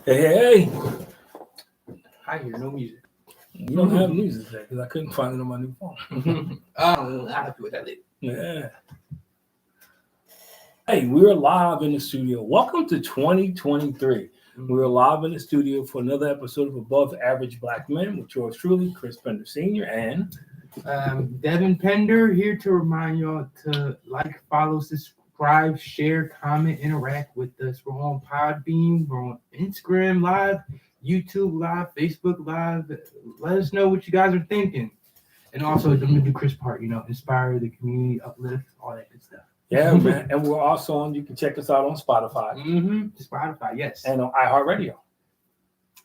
Hey, I hear no music. you don't have music today because I couldn't find it on my new phone. I have to with that later. Yeah. Hey, we're live in the studio. Welcome to 2023. We're live in the studio for another episode of Above Average Black Men with yours truly, Chris Pender Sr. and Devin Pender here to remind y'all to like, follow, subscribe, share, comment, interact with us. We're on Podbeam, we're on Instagram Live, YouTube Live, Facebook Live. Let us know what you guys are thinking. And also the Chris part, inspire the community, uplift, all that good stuff. Yeah, man. And we're also on, you can check us out on Spotify. Spotify, yes. And on iHeartRadio.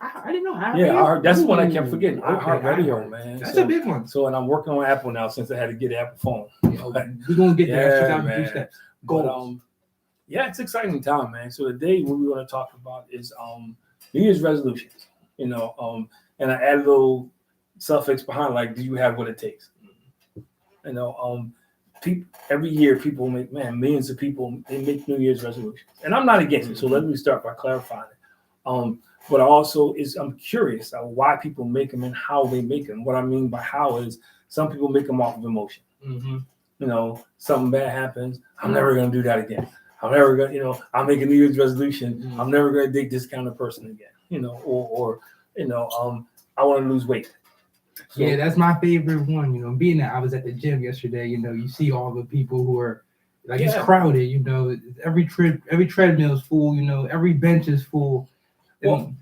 I didn't know how. Yeah, I heard, that's what I kept forgetting. Okay, iHeartRadio, man. That's a big one. So, and I'm working on Apple now since I had to get an Apple phone. We're going to get there. Yeah, after man. 2 steps. But, yeah, it's exciting time, man. So today what we want to talk about is New Year's resolutions, and I add a little suffix behind, like, do you have what it takes? Every year people make, millions of people, they make New Year's resolutions. And I'm not against it, so let me start by clarifying it. But also I'm curious why people make them and how they make them. What I mean by how is some people make them off of emotion. Something bad happens, I'm never going to do that again. I'm never going to, I'll make a New Year's resolution. I'm never going to date this kind of person again, or I want to lose weight. So, yeah, that's my favorite one. Being that I was at the gym yesterday, you see all the people who are like, it's crowded, every treadmill is full, every bench is full. Well,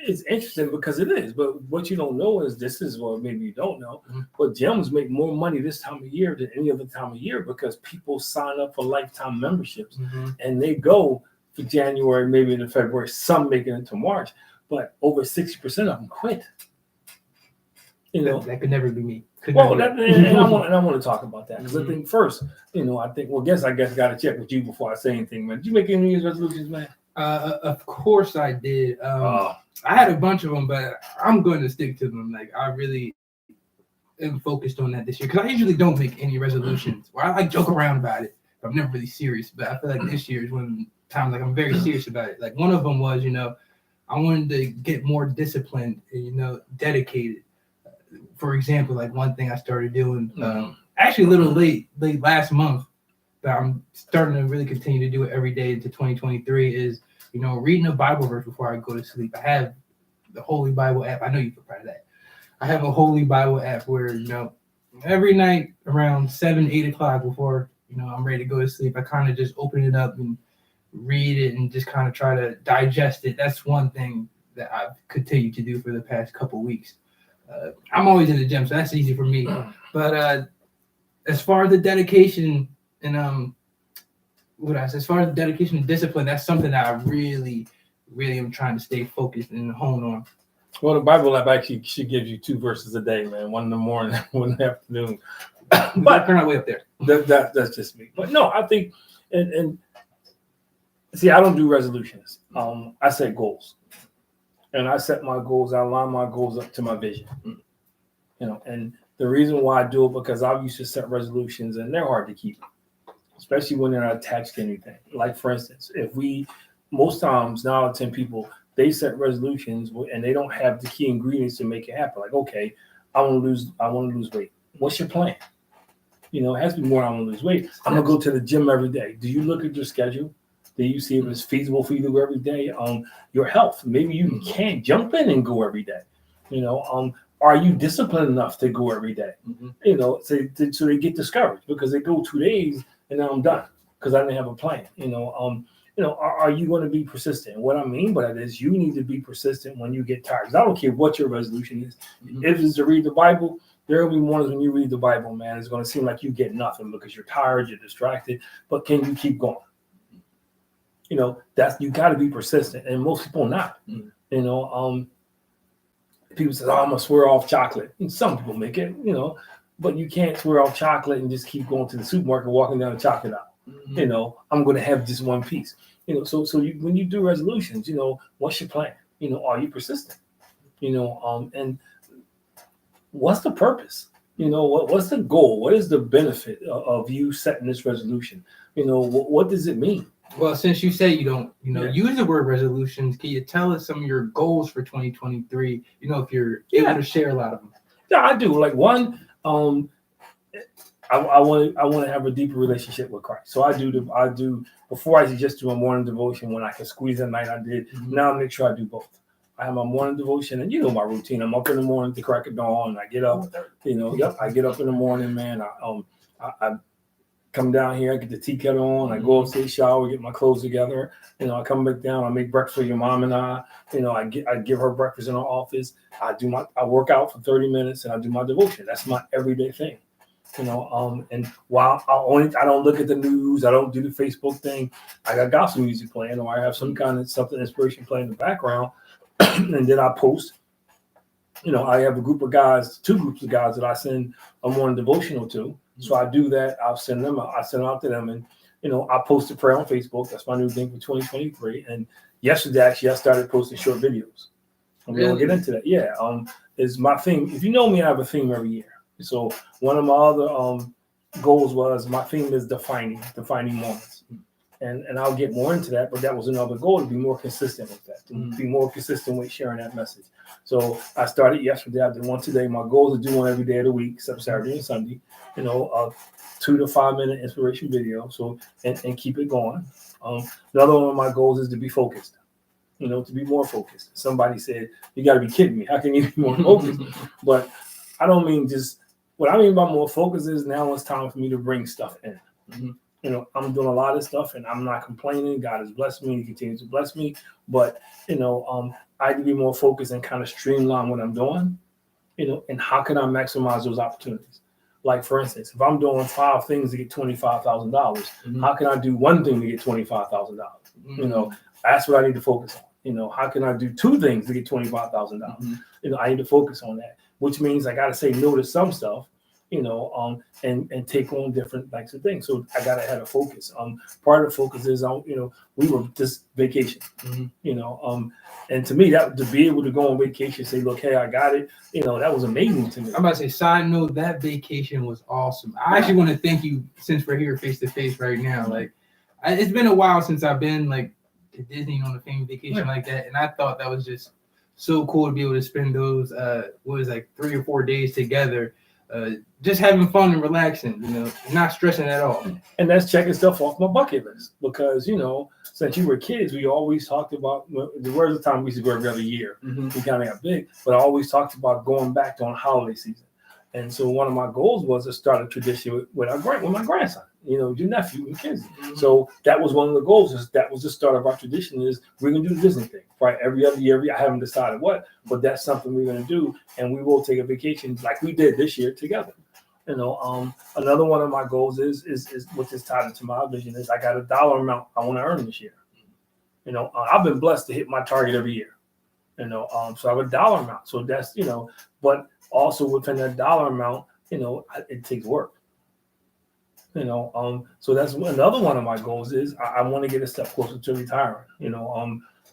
it's interesting because it is, but what you don't know is maybe you don't know, but gyms make more money this time of year than any other time of year because people sign up for lifetime memberships and they go for January, maybe into February, some make it into March, but over 60% of them quit. That could never be me. And I want to talk about that because I think first, I guess got to check with you before I say anything, man. Did you make any New Year's resolutions, man? Of course I did. I had a bunch of them, but I'm going to stick to them. Like, I really am focused on that this year because I usually don't make any resolutions. Well, I joke around about it, but I'm never really serious. But I feel like this year is one of the times like I'm very serious about it. Like, one of them was, I wanted to get more disciplined and, dedicated. For example, like one thing I started doing, actually a little late last month, but I'm starting to really continue to do it every day into 2023 is, reading a Bible verse before I go to sleep. I have the Holy Bible app. I know you're proud of that. I have a Holy Bible app where, every night around 7, 8 o'clock before, I'm ready to go to sleep, I kind of just open it up and read it and just kind of try to digest it. That's one thing that I've continued to do for the past couple weeks. I'm always in the gym, so that's easy for me. But as far as the dedication and as far as the dedication and discipline, that's something that I really, really am trying to stay focused and hone on. Well, the Bible app actually should give you 2 verses a day, man. One in the morning, one in the afternoon. But turn our way up there. That's just me. But no, I think and see, I don't do resolutions. I set goals. And I set my goals, I align my goals up to my vision. And the reason why I do it because I used to set resolutions and they're hard to keep, especially when they're not attached to anything. Like, for instance, most times 9 out of 10 people, they set resolutions and they don't have the key ingredients to make it happen. Like, okay, I want to lose weight. What's your plan? It has to be more. I want to lose weight. I'm gonna go to the gym every day. Do you look at your schedule? Do you see if it's feasible for you to go every day? Your health. Maybe you can't jump in and go every day. Are you disciplined enough to go every day? So they get discouraged because they go 2 days and now I'm done because I didn't have a plan. Are you going to be persistent? What I mean by that is you need to be persistent when you get tired. I don't care what your resolution is. If it's to read the Bible, there will be mornings when you read the Bible, man, it's going to seem like you get nothing because you're tired, you're distracted. But can you keep going? You got to be persistent, and most people not. People say, I'm gonna swear off chocolate. And some people make it, but you can't swear off chocolate and just keep going to the supermarket, walking down the chocolate aisle. I'm gonna have just one piece. So when you do resolutions, what's your plan? Are you persistent? And what's the purpose? What's the goal? What is the benefit of you setting this resolution? What does it mean? Well, since you say you don't, use the word resolutions, can you tell us some of your goals for 2023? If you're able to share a lot of them. Yeah, I do. Like one, I want to have a deeper relationship with Christ. So I do before I just do a morning devotion when I can squeeze at night. I did. Mm-hmm. Now I make sure I do both. I have my morning devotion, and my routine. I'm up in the morning to crack of dawn. I get up. I get up in the morning, man. I come down here. I get the tea kettle on. I go upstairs, shower, get my clothes together. I come back down. I make breakfast for your mom and I. I give her breakfast in her office. I work out for 30 minutes and I do my devotion. That's my everyday thing. And while I don't look at the news, I don't do the Facebook thing. I got gospel music playing, or I have some kind of something inspiration playing in the background, and then I post. I have a group of guys, 2 groups of guys that I send a morning devotional to. So I do that. I send them out to them, and I post a prayer on Facebook. That's my new thing for 2023. And yesterday, actually, I started posting short videos. And we'll get into that. Yeah, is my theme. If you know me, I have a theme every year. So one of my other goals was my theme is defining moments. And I'll get more into that, but that was another goal, to be more consistent with that, to be more consistent with sharing that message. So I started yesterday. I did one today. My goal is to do one every day of the week, except Saturday and Sunday. 2 to 5 minute inspiration video. So and keep it going. Another one of my goals is to be focused. To be more focused. Somebody said, "You got to be kidding me! How can you be more focused?" But I don't mean just. What I mean by more focus is now it's time for me to bring stuff in. Mm-hmm. I'm doing a lot of stuff and I'm not complaining. God has blessed me and He continues to bless me. But, I need to be more focused and kind of streamline what I'm doing, and how can I maximize those opportunities? Like, for instance, if I'm doing 5 things to get $25,000, how can I do one thing to get $25,000? That's what I need to focus on. How can I do 2 things to get $25,000? I need to focus on that. Which means I got to say no to some stuff, and take on different types of things. So I got to have a focus. Part of the focus is we were just vacation, and to me that to be able to go on vacation, say, look, hey, I got it. That was amazing to me. I'm about to say, side note, that vacation was awesome. I actually want to thank you, since we're here face to face right now. Like, it's been a while since I've been like to Disney on a family vacation like that, and I thought that was just so cool to be able to spend those 3 or 4 days together, just having fun and relaxing, not stressing at all. And that's checking stuff off my bucket list, because since you were kids, we always talked about, there was a time we used to go every other year. We kind of got big, but I always talked about going back during holiday season. And so one of my goals was to start a tradition with my grandson, your nephew and kids. So that was one of the goals. That was the start of our tradition. Is we're gonna do the Disney thing, right? Every other year. I haven't decided what, but that's something we're gonna do, and we will take a vacation like we did this year together. Another one of my goals is which is tied into my vision, is I got a dollar amount I want to earn this year. I've been blessed to hit my target every year. So I have a dollar amount. So that's but also within that dollar amount, it takes work. So that's another one of my goals is I want to get a step closer to retiring.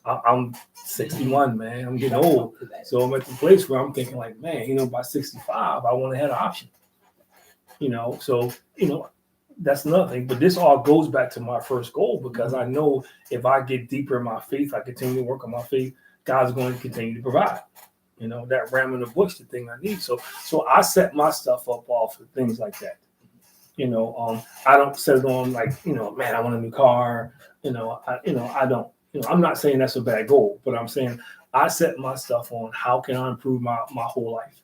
I'm 61, man. I'm getting old. So I'm at the place where I'm thinking like, man, by 65, I want to have an option. So, that's another thing. But this all goes back to my first goal, because I know if I get deeper in my faith, I continue to work on my faith, God's going to continue to provide. That ram in the bush, the thing I need. So I set my stuff up off of things like that. I don't set it on like, man, I want a new car. I don't. I'm not saying that's a bad goal, but I'm saying I set my stuff on how can I improve my whole life.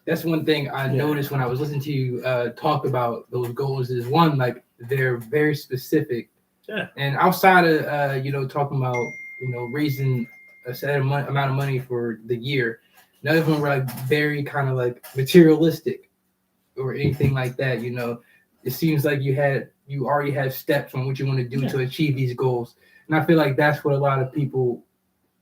That's one thing I noticed when I was listening to you talk about those goals. Is one, like, they're very specific. Yeah. And outside of talking about raising a set amount of money for the year, none of them were like very kind of like materialistic or anything like that. It seems like you already have steps on what you want to do to achieve these goals. And I feel like that's what a lot of people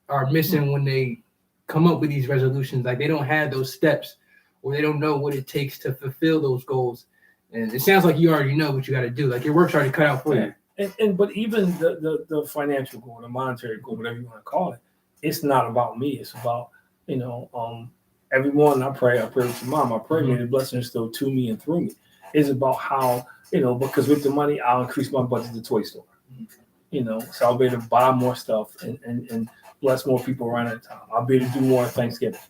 are missing when they come up with these resolutions. Like, they don't have those steps, or they don't know what it takes to fulfill those goals. And it sounds like you already know what you got to do. Like, your work's already cut out for you. But even the financial goal, the monetary goal, whatever you want to call it, it's not about me. It's about, every morning I pray with your mom. I pray, may the blessings still to me and through me. It's about how, because with the money, I'll increase my budget to the toy store. So I'll be able to buy more stuff and bless more people around that time. I'll be able to do more Thanksgiving.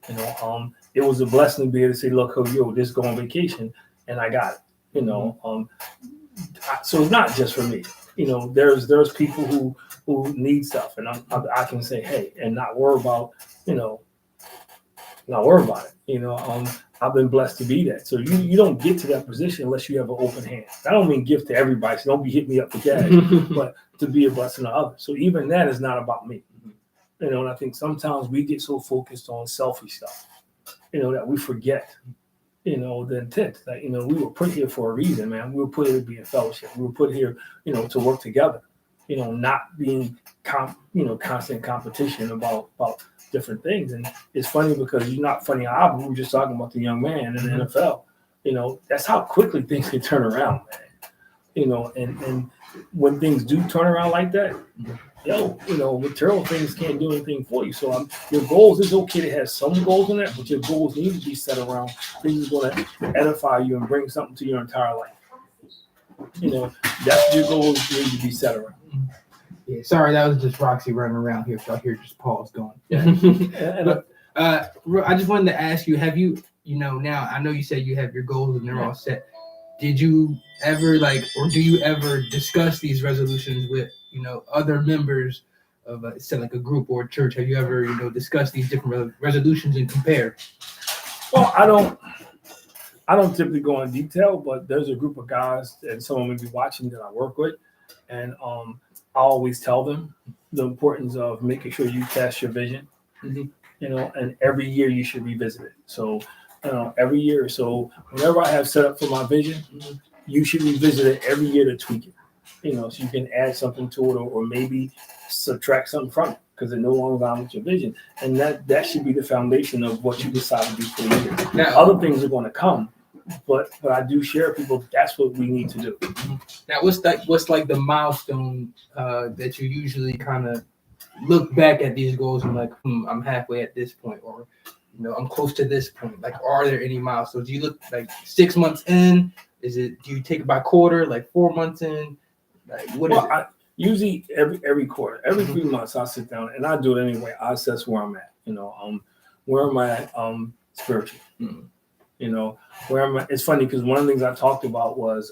It was a blessing to be able to say, look, this go on vacation, and I got it. So it's not just for me. There's people who need stuff, and I can say, hey, and not worry about it. I've been blessed to be that. So you don't get to that position unless you have an open hand. I don't mean give to everybody. So don't be hitting me up for cash, but to be a blessing to others. So even that is not about me. And I think sometimes we get so focused on selfish stuff, that we forget, the intent. That, we were put here for a reason, man. We were put here to be in fellowship. We were put here, to work together, not being, constant competition about different things. And it's funny because you're not funny. We were just talking about the young man in the NFL. That's how quickly things can turn around, man. And when things do turn around like that, material things can't do anything for you. So your goals, is okay to have some goals in that, but your goals need to be set around things going to edify you and bring something to your entire life. That's your goals need to be set around. Yeah, sorry, that was just Roxy running around here, so I hear just Paul's going. Yeah. But I just wanted to ask you, have you, now I know you said you have your goals and they're all set. Did you ever or do you ever discuss these resolutions with, other members of say like a group or a church? Have you ever, discussed these different resolutions and compared? Well, I don't typically go in detail, but there's a group of guys and someone may be watching that I work with, and I always tell them the importance of making sure you cast your vision, and every year you should revisit it. So, every year. So whenever I have set up for my vision, you should revisit it every year to tweak it, so you can add something to it or maybe subtract something from it because it no longer aligns with your vision. And that should be the foundation of what you decide to do for the year. Now, other things are going to come, but I do share people. That's what we need to do. Now, what's the milestone that you usually kind of look back at these goals and like, I'm halfway at this point, or I'm close to this point. Like, are there any milestones? Do you look like 6 months in? Do you take it by quarter, like 4 months in? Like, what is it? Usually every quarter, every 3 months, I sit down and I do it anyway. I assess where I'm at. Where am I at spiritually? Where am I? It's funny because one of the things I talked about was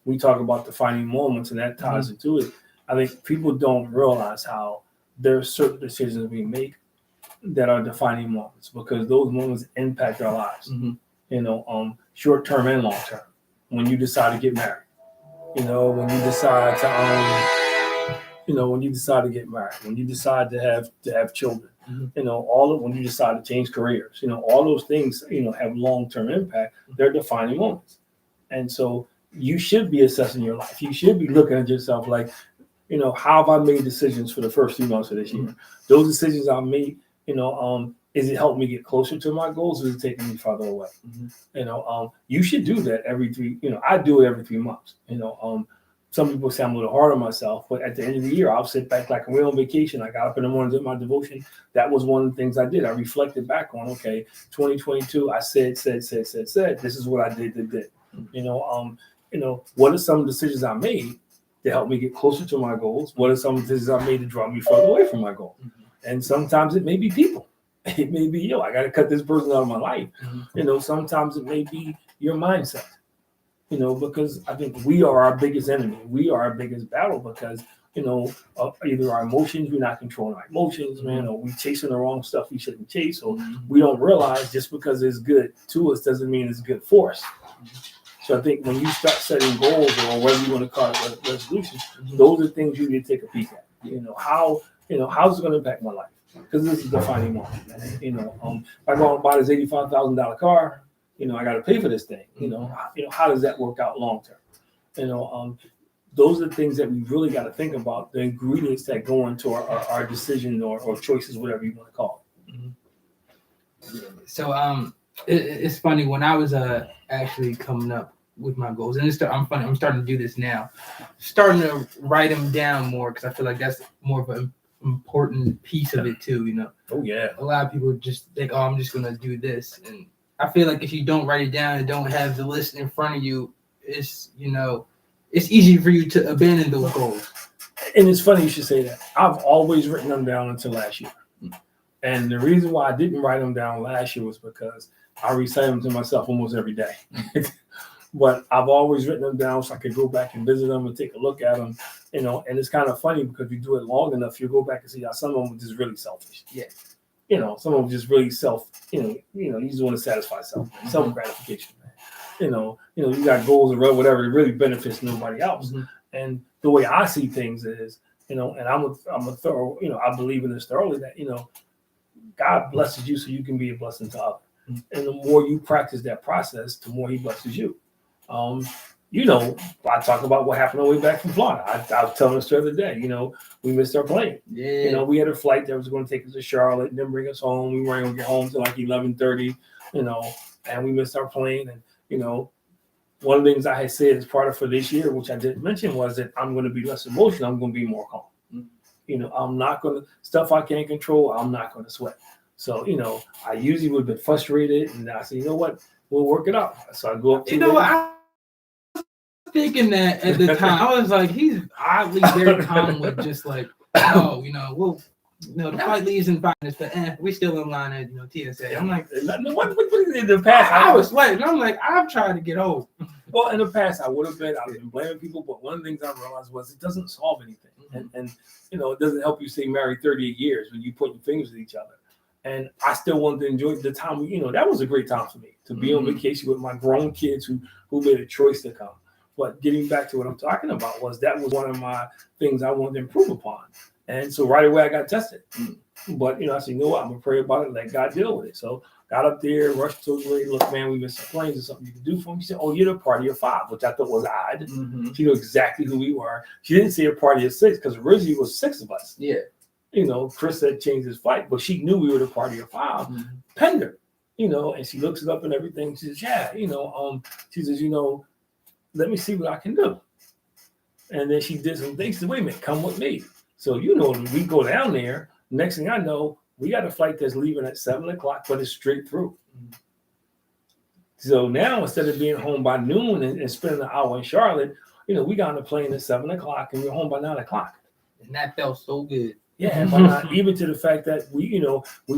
we talk about defining moments, and that ties into it. I think people don't realize how there are certain decisions we make that are defining moments because those moments impact our lives. Short term and long term. When you decide to get married, when you decide to when you decide to get married, when you decide to have children, when you decide to change careers, all those things, have long term impact. They're defining moments, and so you should be assessing your life. You should be looking at yourself like, how have I made decisions for the first 3 months of this year? Those decisions I made, is it helping me get closer to my goals, or is it taking me farther away? You should do that every three. I do it every 3 months. Some people say I'm a little hard on myself, but at the end of the year, I'll sit back like we're on vacation. I got up in the morning, did my devotion. That was one of the things I did. I reflected back on, 2022. I said. This is what I did. What are some decisions I made to help me get closer to my goals? What are some decisions I made to draw me further away from my goal? And sometimes it may be people. It may be, I got to cut this person out of my life. Sometimes it may be your mindset. Because I think we are our biggest enemy. We are our biggest battle because, either our emotions, we're not controlling our emotions, man, or we chasing the wrong stuff we shouldn't chase, or we don't realize just because it's good to us doesn't mean it's good for us. So I think when you start setting goals or whatever you want to call it, resolutions, those are things you need to take a peek at. How's it going to impact my life? Because this is a defining moment. If I go out and buy this $85,000 car, I got to pay for this thing. How does that work out long term? Those are the things that we really got to think about, the ingredients that go into our decision or choices, whatever you want to call it. So it's funny when I was actually coming up with my goals, and I'm starting to do this now, starting to write them down more because I feel like that's more of an important piece of it too. Oh yeah. A lot of people just think, I'm just gonna do this, and I feel like if you don't write it down and don't have the list in front of you, it's easy for you to abandon those goals. And it's funny you should say that. I've always written them down until last year. And the reason why I didn't write them down last year was because I recite them to myself almost every day. But I've always written them down so I could go back and visit them and take a look at them, and it's kind of funny because if you do it long enough, you go back and see how some of them are just really selfish. Yeah. Some of them just really you just want to satisfy self gratification, man. You got goals or whatever that really benefits nobody else. Mm-hmm. And the way I see things is, and I'm a thorough, I believe in this thoroughly that, God blesses you so you can be a blessing to others. Mm-hmm. And the more you practice that process, the more he blesses you. I talk about what happened on the way back from Florida. I was telling us the other day, we missed our plane. Yeah. We had a flight that was going to take us to Charlotte and then bring us home. We weren't going to get home till like 11:30, and we missed our plane. And, one of the things I had said as part of for this year, which I didn't mention, was that I'm going to be less emotional. I'm going to be more calm. Mm-hmm. I'm not going to, stuff I can't control, I'm not going to sweat. So, I usually would have been frustrated, and I said, you know what, we'll work it out. So I go up to I was thinking that at the time. I was like, he's oddly very calm with just like, the flight leaves in 5 minutes, but we still in line at TSA. I'm like, what in the past? I was sweating. I'm like, I'm trying to get home. Well, in the past, I would have been blaming people, but one of the things I realized was it doesn't solve anything, and it doesn't help you stay married 38 years when you put your fingers at each other. And I still wanted to enjoy the time. That was a great time for me to be on vacation with my grown kids who made a choice to come. But getting back to what I'm talking about that was one of my things I wanted to improve upon. And so right away I got tested. But I said, what? I'm gonna pray about it, let God deal with it. So got up there, rushed to the lady, look, man, we missed some planes. Is something you can do for me? She said, oh, you're the party of 5, which I thought was odd. Mm-hmm. She knew exactly who we were. She didn't say a party of 6 because originally it was 6 of us. Yeah. Chris had changed his flight, but she knew we were the party of 5. Mm-hmm. Pender, and she looks it up and everything. She says, yeah, she says, let me see what I can do. And then she did some things. She said, wait a minute, come with me. So, we go down there. Next thing I know, we got a flight that's leaving at 7:00, but it's straight through. Mm-hmm. So now instead of being home by noon and spending an hour in Charlotte, we got on the plane at 7:00 and we're home by 9:00. And that felt so good. Yeah, but not even to the fact that we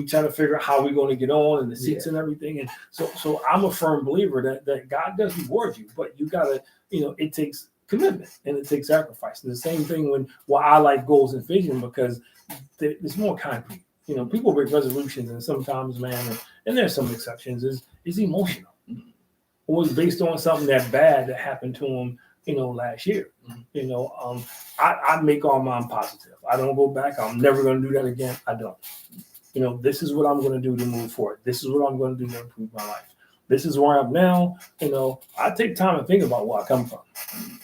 trying to figure out how we're going to get on and the seats and everything. And so I'm a firm believer that God does reward you, but you gotta, it takes commitment and it takes sacrifice. And the same thing when I like goals and vision because it's more concrete. People break resolutions and sometimes, man, and there's some exceptions, is emotional. Mm-hmm. Or it's based on something that bad that happened to them, last year. Mm-hmm. I make all mine positive. I don't go back. I'm never going to do that again. I don't. This is what I'm going to do to move forward. This is what I'm going to do to improve my life. This is where I'm now. I take time to think about where I come from.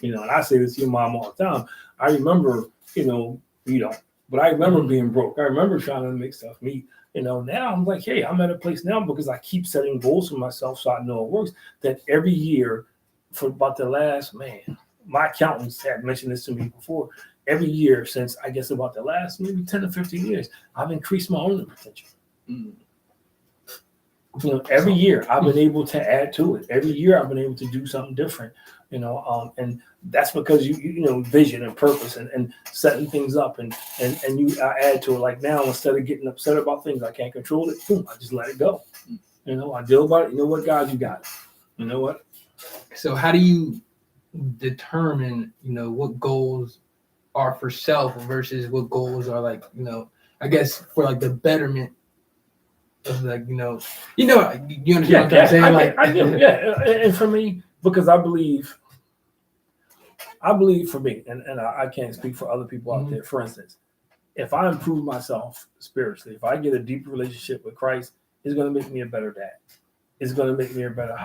And I say this to your mom all the time. I remember, you don't, but I remember being broke. I remember trying to make stuff meet. Now I'm like, hey, I'm at a place now because I keep setting goals for myself so I know it works. That every year for about the last, my accountants had mentioned this to me before. Every year since I guess about the last maybe 10 or 15 years, I've increased my owning potential. Every year I've been able to add to it. Every year I've been able to do something different. And that's because you vision and purpose and setting things up and you add to it. Like now, instead of getting upset about things I can't control it, boom, I just let it go. I deal about it. You know what, God, you got it. You know what? So how do you determine, what goals are for self versus what goals are like, I guess for like the betterment of like, you understand what I'm saying? And for me, because I believe for me, and I can't speak for other people out there. For instance, if I improve myself spiritually, if I get a deeper relationship with Christ, it's going to make me a better dad. It's going to make me a better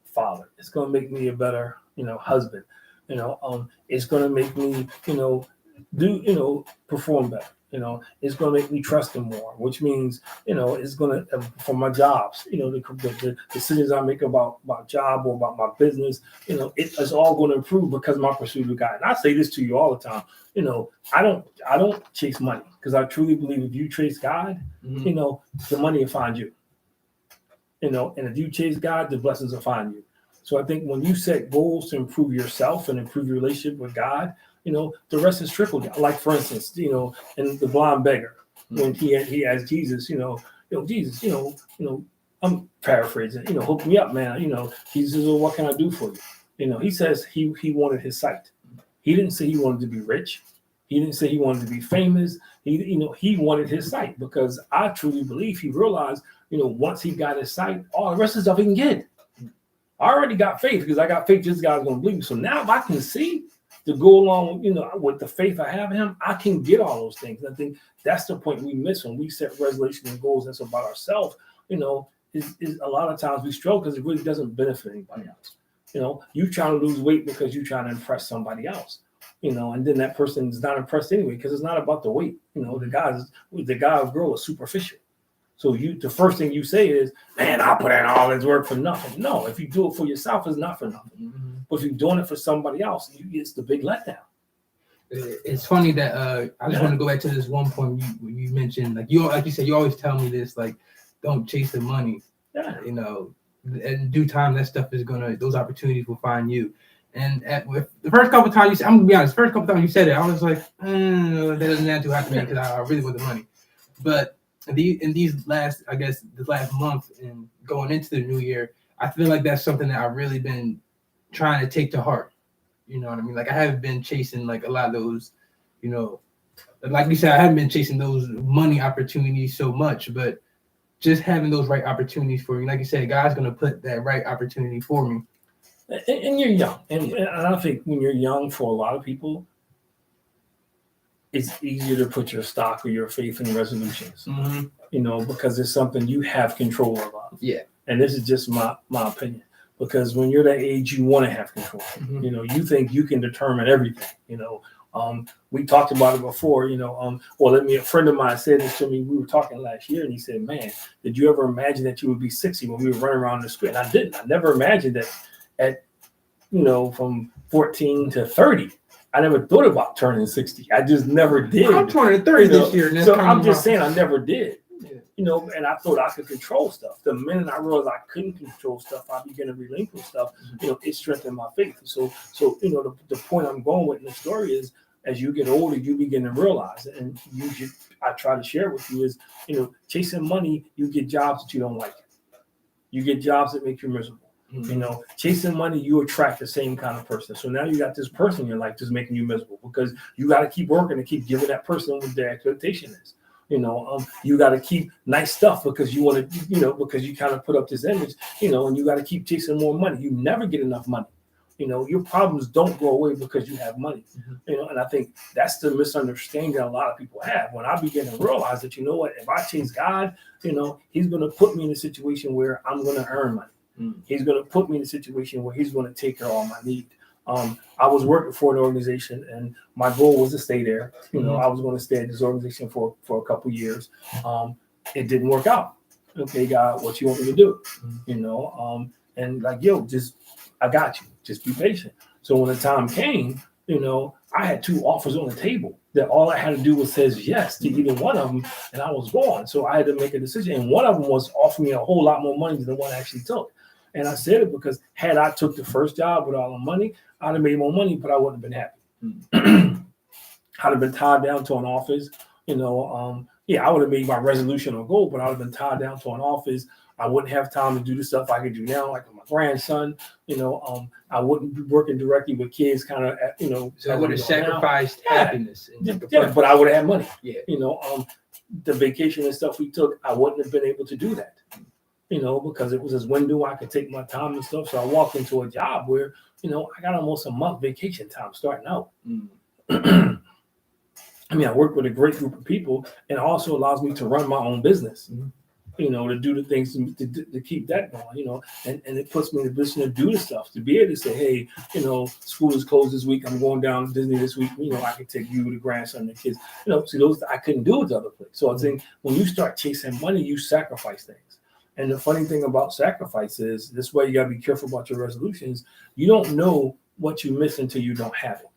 father. It's going to make me a better, husband. It's going to make me, perform better. It's going to make me trust him more, which means, it's going to, for my jobs, the decisions I make about my job or about my business, it's all going to improve because of my pursuit of God. And I say this to you all the time, I don't chase money because I truly believe if you chase God, the money will find you, and if you chase God, the blessings will find you. So I think when you set goals to improve yourself and improve your relationship with God, the rest is trickle down. Like for instance, and the blind beggar, when he asked Jesus, Jesus, I'm paraphrasing, hook me up, man. Jesus says, well, what can I do for you? He says he wanted his sight. He didn't say he wanted to be rich. He didn't say he wanted to be famous. He wanted his sight, because I truly believe he realized, once he got his sight, all the rest of the stuff he can get. I already got faith, because I got faith this guy's going to believe me. So now if I can see to go along, with the faith I have in him, I can get all those things. I think that's the point we miss when we set resolutions and goals that's about ourselves. Is a lot of times we struggle because it really doesn't benefit anybody else. You trying to lose weight because you're trying to impress somebody else. And then that person is not impressed anyway, because it's not about the weight. The guy or girl is superficial. So the first thing you say is, man, I'll put in all this work for nothing. No, if you do it for yourself, it's not for nothing. Mm-hmm. But if you're doing it for somebody else, it's the big letdown. It's funny that I just want to go back to this one point you mentioned, like you said, you always tell me this, like, don't chase the money. Yeah. In due time, that stuff is those opportunities will find you. And with the first couple of times I'm gonna be honest, first couple of times you said it, I was like, that doesn't have to happen to me, because I really want the money. But in these last month and going into the new year, I feel like that's something that I've really been trying to take to heart. You know what I mean? Like, I haven't been chasing like a lot of those, like you said, I haven't been chasing those money opportunities so much, but just having those right opportunities for me. Like you said, God's gonna put that right opportunity for me. And you're young, and I think when you're young, for a lot of people, it's easier to put your stock or your faith in resolutions, because it's something you have control of. Yeah. And this is just my opinion, because when you're that age, you want to have control. Mm-hmm. You think you can determine everything. We talked about it before. A friend of mine said this to me. We were talking last year, and he said, "Man, did you ever imagine that you would be 60 when we were running around the street?" And I didn't. I never imagined that at from 14 to 30. I never thought about turning 60. I just never did. I'm turning 30 this year. So I'm just saying I never did. Yeah. And I thought I could control stuff. The minute I realized I couldn't control stuff, I began to relinquish stuff. It strengthened my faith. So the point I'm going with in the story is, as you get older, you begin to realize, and I try to share with you is, chasing money, you get jobs that you don't like. You get jobs that make you miserable. Mm-hmm. Chasing money, you attract the same kind of person. So now you got this person in your life just making you miserable, because you got to keep working to keep giving that person what their expectation is. You got to keep nice stuff because you want to, because you kind of put up this image, and you got to keep chasing more money. You never get enough money. Your problems don't go away because you have money. Mm-hmm. And I think that's the misunderstanding a lot of people have. When I begin to realize that, if I chase God, he's going to put me in a situation where I'm going to earn money. Mm-hmm. He's going to put me in a situation where he's going to take care of all my needs. I was working for an organization, and my goal was to stay there. I was going to stay at this organization for a couple of years. It didn't work out. Okay, God, what you want me to do? Mm-hmm. And like, I got you. Just be patient. So when the time came, I had two offers on the table that all I had to do was say yes to either one of them, and I was gone. So I had to make a decision. And one of them was offering me a whole lot more money than the one I actually took. And I said it because had I took the first job with all the money, I'd have made more money, but I wouldn't have been happy. I'd have been tied down to an office. I would have made my resolution or goal, but I would have been tied down to an office. I wouldn't have time to do the stuff I could do now, like with my grandson. I wouldn't be working directly with kids, kind of, So I would have sacrificed happiness. But I would have had money. Yeah. The vacation and stuff we took, I wouldn't have been able to do that. Because it was this window I could take my time and stuff. So I walked into a job where, I got almost a month vacation time starting out. Mm. I work with a great group of people, and it also allows me to run my own business, to do the things to keep that going, and it puts me in a position to do the stuff, to be able to say, hey, school is closed this week. I'm going down to Disney this week. I can take you, the grandson, the kids, see those I couldn't do with the other place. So I think when you start chasing money, you sacrifice things. And the funny thing about sacrifice is this way you got to be careful about your resolutions. You don't know what you miss until you don't have it.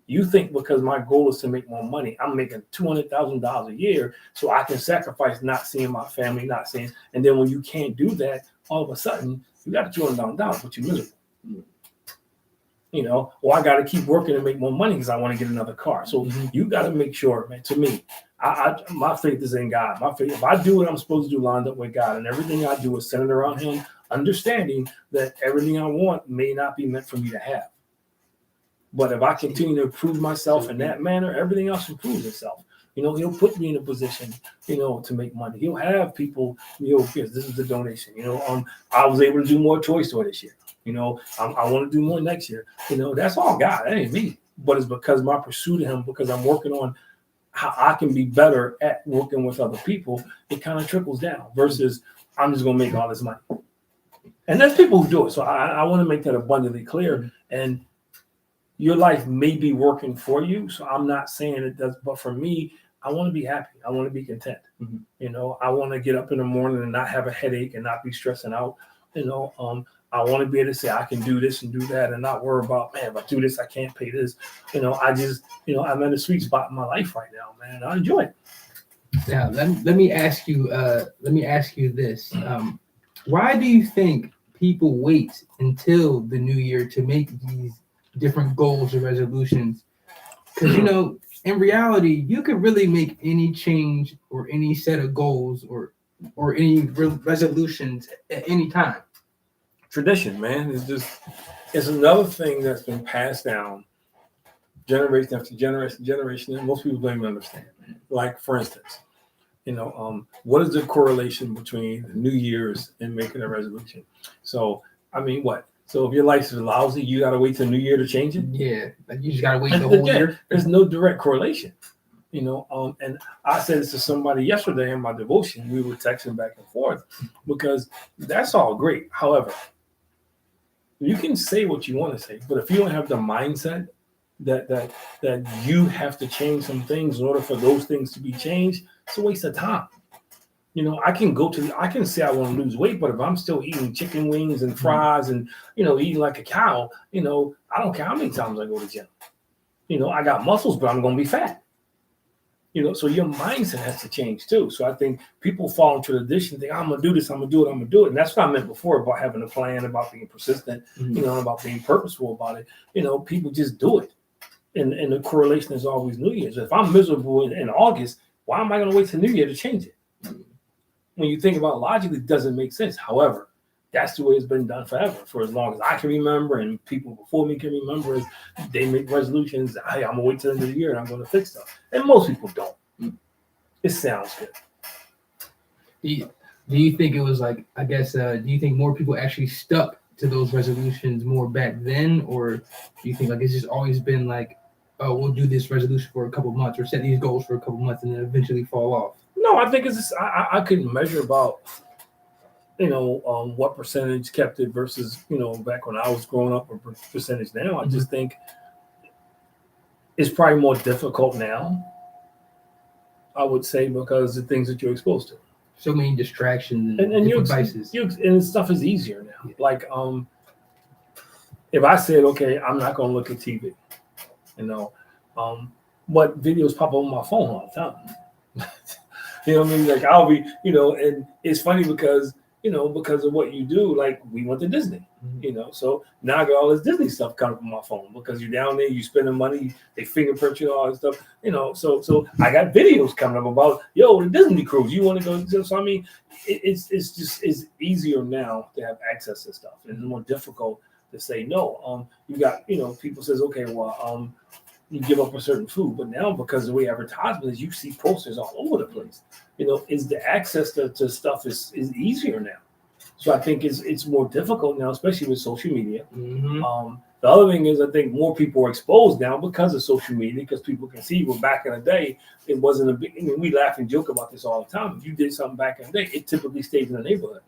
You think because my goal is to make more money, I'm making $200,000 a year, so I can sacrifice not seeing my family, and then when you can't do that, all of a sudden you got $200,000, but you're miserable. Or I got to keep working to make more money because I want to get another car. So you got to make sure, man. To me, my faith is in God. My faith, if I do what I'm supposed to do, lined up with God, and everything I do is centered around Him, understanding that everything I want may not be meant for me to have. But if I continue to improve myself in that manner, everything else improves itself. He'll put me in a position, to make money. He'll have people, yes, this is the donation. I was able to do more Toy Store this year. I want to do more next year. That's all God. That ain't me. But it's because my pursuit of Him, because I'm working on how I can be better at working with other people. It kind of trickles down versus I'm just going to make all this money. And there's people who do it. So I want to make that abundantly clear. And your life may be working for you. So I'm not saying it does. But for me, I want to be happy. I want to be content. I want to get up in the morning and not have a headache and not be stressing out. I want to be able to say I can do this and do that and not worry about, man, if I do this, I can't pay this. I just, I'm in a sweet spot in my life right now, man. I enjoy it. Now, let me ask you this. Why do you think people wait until the new year to make these different goals or resolutions? Because, in reality, you could really make any change or any set of goals or any resolutions at any time. Tradition, man, it's another thing that's been passed down generation after generation, and most people don't even understand. Like, for instance, what is the correlation between New Year's and making a resolution? So, what? So if your life is lousy, you got to wait till New Year to change it? Yeah, like you just got to wait the whole year. There's no direct correlation. And I said this to somebody yesterday in my devotion. We were texting back and forth because that's all great. However, you can say what you want to say, but if you don't have the mindset that you have to change some things in order for those things to be changed, it's a waste of time. I can say I want to lose weight, but if I'm still eating chicken wings and fries and, eating like a cow, I don't care how many times I go to the gym. I got muscles, but I'm going to be fat. So your mindset has to change too. So I think people fall into tradition, think, I'm going to do this, I'm going to do it, I'm going to do it. And that's what I meant before about having a plan, about being persistent, about being purposeful about it. People just do it. And the correlation is always New Year's. If I'm miserable in August, why am I going to wait till New Year to change it? When you think about it logically, it doesn't make sense. However, that's the way it's been done forever. For as long as I can remember and people before me can remember, is they make resolutions. Hey, I'm going to wait till the end of the year and I'm going to fix stuff. And most people don't. It sounds good. Do you think it was like, I guess, do you think more people actually stuck to those resolutions more back then? Or do you think like it's just always been like, oh, we'll do this resolution for a couple months or set these goals for a couple months and then eventually fall off? No, I think it's just, I couldn't measure about, what percentage kept it versus, back when I was growing up or percentage now. I just think it's probably more difficult now, I would say, because of the things that you're exposed to. So many distractions and your devices. And stuff is easier now. Yeah. Like, if I said, okay, I'm not going to look at TV, but videos pop up on my phone all the time. You know what I mean? Like I'll be, and it's funny because, because of what you do, like we went to Disney, so now I got all this Disney stuff coming from my phone because you're down there, you spending money, they fingerprint you, all this stuff, so I got videos coming up about, the Disney cruise, you want to go? So I mean, it's easier now to have access to stuff. It's more difficult to say no. You got, people says, okay, well, you give up a certain food, but now because of the way advertisement is, you see posters all over the place. Is the access to stuff is easier now. So I think it's more difficult now, especially with social media. The other thing is I think more people are exposed now because of social media, because people can see. Well, back in the day, it wasn't a big. We laugh and joke about this all the time. If you did something back in the day, it typically stays in the neighborhood.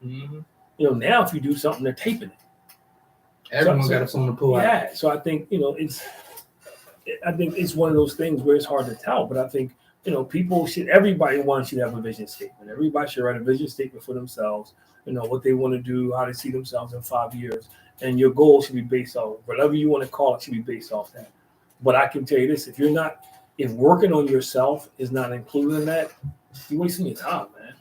Now if you do something, they're taping it. Everyone got a phone to pull out. Yeah, so I think it's one of those things where it's hard to tell, but I think, everybody should have a vision statement. Everybody should write a vision statement for themselves, what they want to do, how they see themselves in 5 years. And your goal should be based off, whatever you want to call it, should be based off that. But I can tell you this, if working on yourself is not included in that, you're wasting your time, man.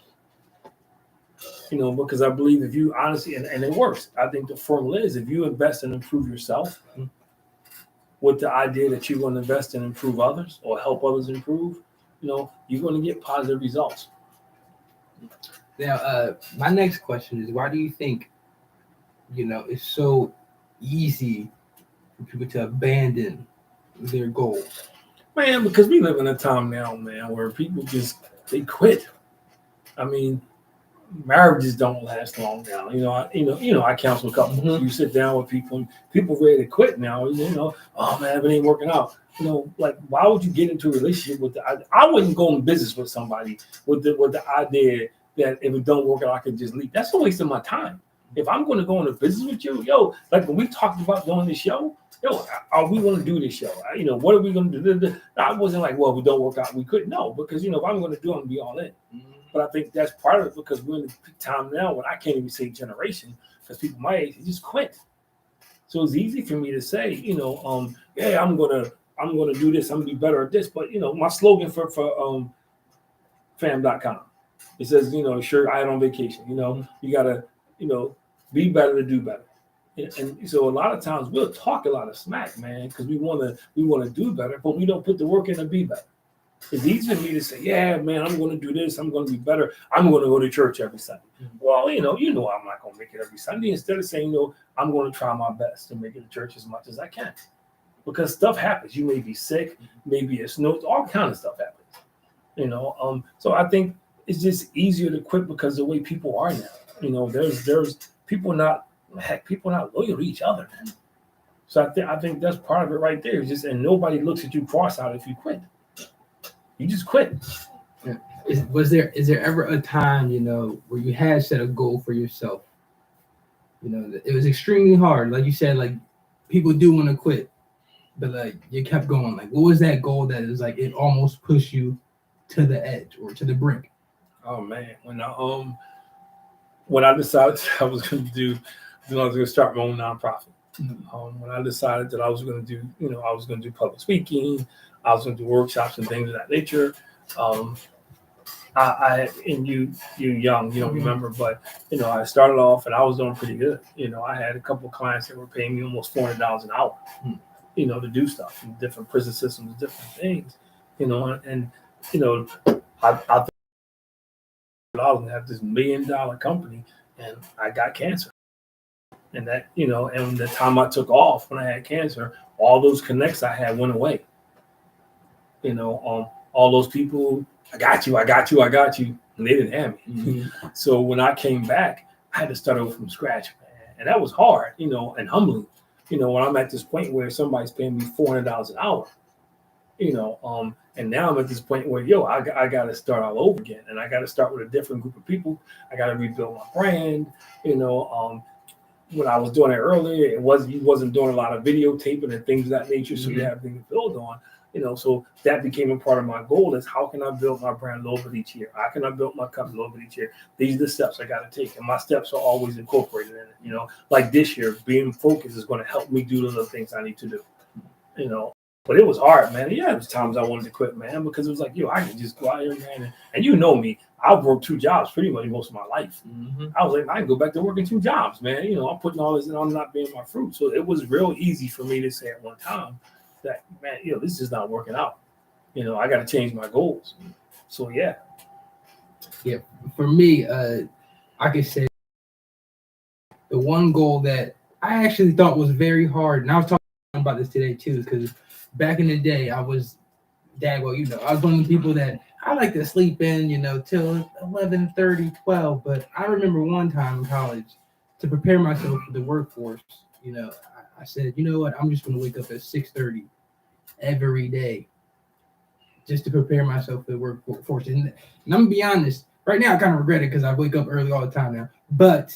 Because I believe if you honestly, and it works, I think the formula is if you invest and improve yourself, with the idea that you're going to invest and improve others or help others improve, you're going to get positive results. Now, my next question is, why do you think, it's so easy for people to abandon their goals? Man, because we live in a time now, man, where people they quit. I mean, marriages don't last long now. I counsel couples. Mm-hmm. You sit down with people ready to quit now. Oh man, if it ain't working out. Like why would you get into a relationship with I wouldn't go in business with somebody with the idea that if it don't work out, I could just leave. That's a waste of my time. If I'm going to go into business with you, like when we talked about doing this show, are we going to do this show? What are we going to do? I wasn't like, well, if it don't work out, we couldn't. No, because if I'm going to do it, I'm going to be all in. But I think that's part of it because we're in a time now when I can't even say generation because people my age they just quit. So it's easy for me to say, yeah, I'm gonna do this, I'm gonna be better at this. But my slogan for fam.com, it says, sure, I had on vacation. You gotta, be better to do better. And so a lot of times we'll talk a lot of smack, man, because we wanna do better, but we don't put the work in to be better. It's easy for me to say, yeah, man, I'm going to do this. I'm going to be better. I'm going to go to church every Sunday. Well, I'm not going to make it every Sunday. Instead of saying, I'm going to try my best to make it to church as much as I can. Because stuff happens. You may be sick. Maybe it snows. All kind of stuff happens. So I think it's just easier to quit because the way people are now. There's people not loyal to each other, man. So I think that's part of it right there. And nobody looks at you cross-eyed if you quit. You just quit. Yeah. Is there ever a time, where you had set a goal for yourself? It was extremely hard. Like you said, like people do want to quit, but like you kept going. Like what was that goal that is like it almost pushed you to the edge or to the brink? Oh man, when I decided I was going to start my own nonprofit. When I decided that I was going to do public speaking, I was going to do workshops and things of that nature. You're young, you don't remember, but I started off and I was doing pretty good. I had a couple of clients that were paying me almost $400 an hour, to do stuff in different prison systems, different things, and I thought I was going to have this $1 million company, and I got cancer. And that, and the time I took off when I had cancer, all those connects I had went away. All those people, I got you, and they didn't have me. Mm-hmm. So when I came back, I had to start over from scratch, man. And that was hard, and humbling. When I'm at this point where somebody's paying me $400 an hour, and now I'm at this point where, I got to start all over again. And I got to start with a different group of people. I got to rebuild my brand, when I was doing it earlier, you wasn't doing a lot of videotaping and things of that nature, so you have things to build on. So that became a part of my goal is how can I build my brand a little bit each year? How can I build my company a little bit each year? These are the steps I got to take. And my steps are always incorporated in it. Like this year, being focused is going to help me do the other things I need to do, But it was hard, man. Yeah, there was times I wanted to quit, man, because it was like, I can just go out here, man. And you know me, I've worked 2 jobs pretty much most of my life. Mm-hmm. I was like, I can go back to working 2 jobs, man. I'm putting all this and I'm not being my fruit. So it was real easy for me to say at one time that, man, this is not working out. I got to change my goals. So, yeah. Yeah. For me, I could say the one goal that I actually thought was very hard, and I was talking about this today too, because back in the day, I was I was one of the people that I like to sleep in, till 11:30, 12. But I remember one time in college to prepare myself for the workforce, I said, you know what, I'm just going to wake up at 6:30 every day just to prepare myself for the workforce. And I'm going to be honest, right now I kind of regret it because I wake up early all the time now. But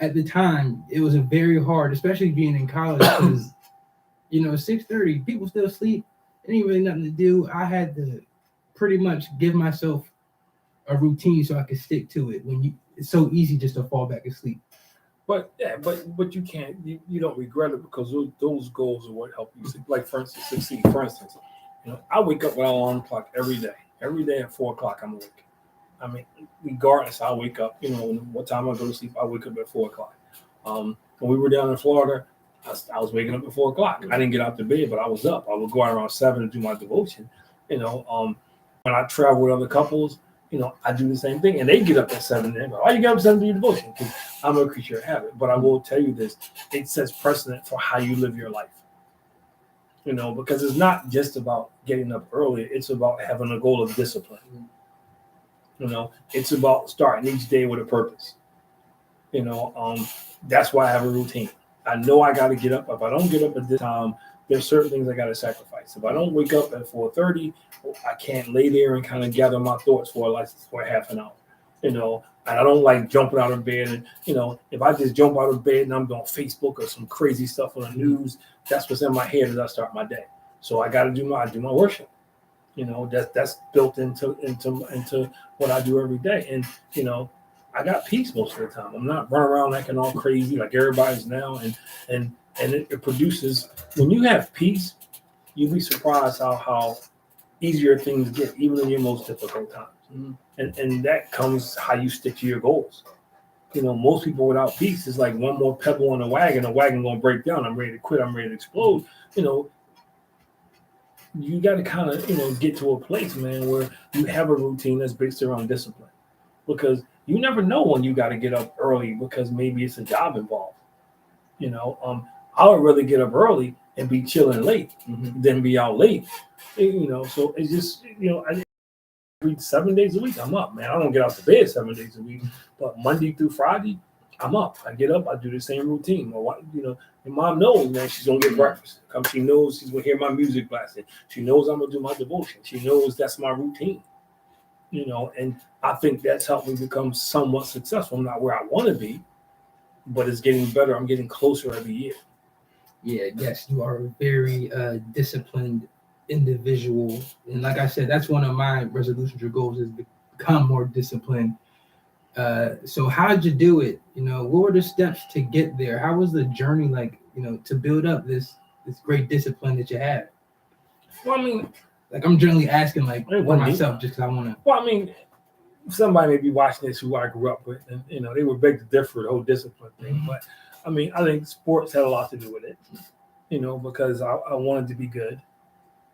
at the time, it was a very hard, especially being in college, because 6:30, people still sleep. There ain't really nothing to do. I had to pretty much give myself a routine so I could stick to it. It's so easy just to fall back asleep. But you can't. You don't regret it because those goals are what help you. Like for instance, succeed. For instance, I wake up with an alarm clock every day. Every day at 4 o'clock, I'm awake. I mean, regardless, I wake up. What time I go to sleep, I wake up at 4 o'clock. When we were down in Florida, I was waking up at 4 o'clock. I didn't get out the bed, but I was up. I would go out around 7 to do my devotion. When I travel with other couples, I do the same thing, and they get up at 7. And they go, "Why you get up at 7 to do your devotion?" Because I'm a creature of habit. But I will tell you this: it sets precedent for how you live your life. Because it's not just about getting up early; it's about having a goal of discipline. It's about starting each day with a purpose. That's why I have a routine. I know I got to get up. If I don't get up at this time, there's certain things I got to sacrifice. If I don't wake up at 4:30, I can't lay there and kind of gather my thoughts for half an hour. And I don't like jumping out of bed. And if I just jump out of bed and I'm doing Facebook or some crazy stuff on the news, that's what's in my head as I start my day. So I got to do my worship. That's built into what I do every day. And I got peace most of the time. I'm not running around acting all crazy like everybody's now. And it produces, when you have peace, you'll be surprised how easier things get, even in your most difficult times. Mm-hmm. And that comes how you stick to your goals. Most people without peace is like one more pebble on the wagon gonna break down. I'm ready to quit. I'm ready to explode. You got to kind of, get to a place, man, where you have a routine that's based around discipline, because you never know when you got to get up early because maybe it's a job involved. I would rather get up early and be chilling late than be out late. So it's just, I read 7 days a week. I'm up, man. I don't get out to bed 7 days a week, but Monday through Friday, I'm up. I get up. I do the same routine. My wife, your mom knows, man. She's gonna get breakfast. She knows she's gonna hear my music blasting. She knows I'm gonna do my devotion. She knows that's my routine. And I think that's helped me become somewhat successful. I'm not where I want to be, but it's getting better. I'm getting closer every year. Yeah, yes, you are a very disciplined individual, and like I said, that's one of my resolutions or goals, is become more disciplined. So how'd you do it? What were the steps to get there? How was the journey like, to build up this great discipline that you have? Well, I mean, like, I'm generally asking for myself just because I want to. Well, I mean, somebody may be watching this who I grew up with, and they would beg to differ the whole discipline thing. But I mean, I think sports had a lot to do with it. Because I wanted to be good.